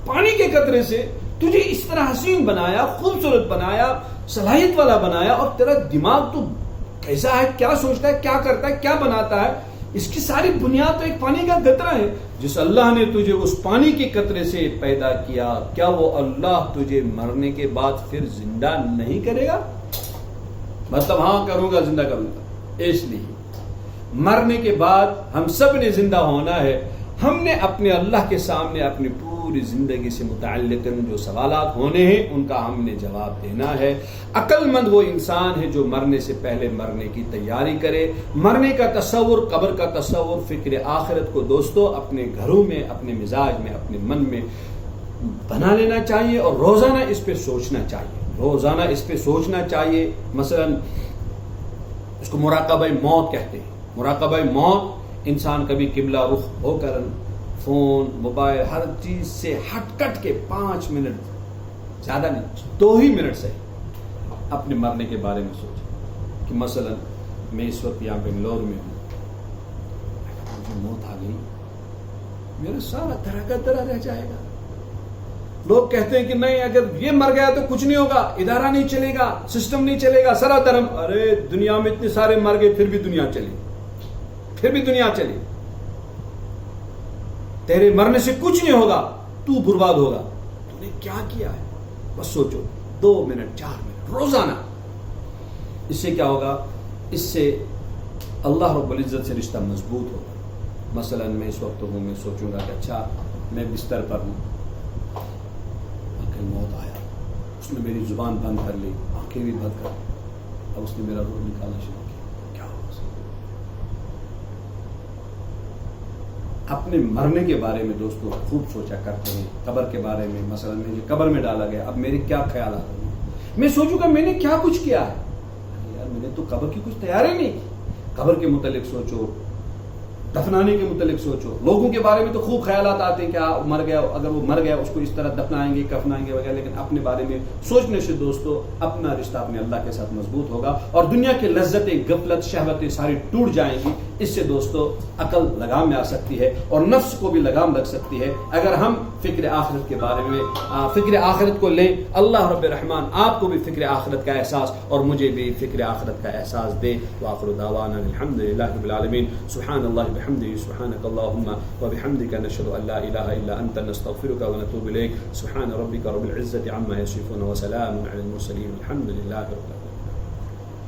پانی کے قطرے سے تجھے اس طرح حسین بنایا، خوبصورت بنایا، صلاحیت والا بنایا، اور تیرا دماغ تو کیسا ہے، کیا سوچتا ہے، کیا کرتا ہے، کیا بناتا ہے، اس کی ساری بنیاد تو ایک پانی کا قطرہ ہے. جس اللہ نے تجھے اس پانی کے قطرے سے پیدا کیا، کیا وہ اللہ تجھے مرنے کے بعد پھر زندہ نہیں کرے گا؟ مطلب ہاں کروں گا، زندہ کروں گا. اس لیے مرنے کے بعد ہم سب نے زندہ ہونا ہے. ہم نے اپنے اللہ کے سامنے اپنی پوری زندگی سے متعلق جو سوالات ہونے ہیں ان کا ہم نے جواب دینا ہے. عقل مند وہ انسان ہے جو مرنے سے پہلے مرنے کی تیاری کرے. مرنے کا تصور، قبر کا تصور، فکر آخرت کو دوستو اپنے گھروں میں، اپنے مزاج میں، اپنے من میں بنا لینا چاہیے اور روزانہ اس پہ سوچنا چاہیے. روزانہ اس پہ سوچنا چاہیے. مثلا اس کو مراقبہ موت کہتے ہیں. مراقبہ موت، انسان کبھی قبلہ رخ ہو کر فون، موبائل، ہر چیز سے ہٹ کٹ کے 5 منٹ، زیادہ نہیں 2 ہی منٹ سے اپنے مرنے کے بارے میں سوچیں کہ مثلا میں اس وقت یہاں بنگلور میں ہوں، مجھے موت آ گئی، میرا سارا طرح کا طرح رہ جائے گا. لوگ کہتے ہیں کہ نہیں، اگر یہ مر گیا تو کچھ نہیں ہوگا، ادارہ نہیں چلے گا، سسٹم نہیں چلے گا، سرا درم. ارے دنیا میں اتنے سارے مر گئے پھر بھی دنیا چلی، پھر بھی دنیا چلی. تیرے مرنے سے کچھ نہیں ہوگا، تو برباد ہوگا. تو نے کیا کیا ہے بس سوچو. 2 منٹ 4 منٹ روزانہ. اس سے کیا ہوگا؟ اس سے اللہ رب العزت سے رشتہ مضبوط ہوگا. مثلا میں اس وقت ہوں، میں سوچوں گا کہ اچھا میں بستر پر ہوں، موت آیا، اس نے میری زبان بند کر لی، آنکھیں بھی بند کر لی، اب اس نے میرا روح نکالنا شروع کیا، کیا ہوگا؟ اپنے مرنے کے بارے میں دوستو خوب سوچا کرتے ہیں. قبر کے بارے میں، مثلا میں قبر میں ڈالا گیا، اب میرے کیا خیالات ہیں؟ میں سوچوں گا میں نے کیا کچھ کیا ہے. یار میں نے تو قبر کی کچھ تیاری نہیں کی. قبر کے متعلق سوچو، دفنانے کے متعلق سوچو. لوگوں کے بارے میں تو خوب خیالات آتے ہیں کہ مر گیا، اگر وہ مر گیا اس کو اس طرح دفنائیں گے، کفنائیں گے وغیرہ، لیکن اپنے بارے میں سوچنے سے دوستو اپنا رشتہ اپنے اللہ کے ساتھ مضبوط ہوگا اور دنیا کی لذتیں، غفلت، شہوتیں ساری ٹوٹ جائیں گی. اس سے دوستو عقل لگام میں آ سکتی ہے اور نفس کو بھی لگام لگ سکتی ہے. اگر ہم فکر آخرت کے بارے میں فکر آخرت کو لیں، اللہ رب الرحمن آپ کو بھی فکر آخرت کا احساس اور مجھے بھی فکر آخرت کا احساس دے. وآخر دعوانا الحمدللہ رب العالمین. سبحان اللہ بحمده سبحانك اللهم وبحمدك نشهد ان لا اله الا انت نستغفرك ونتوب اليك. سبحان ربك رب العزة عما يصفون وسلام على المرسلين الحمد لله رب العالمين.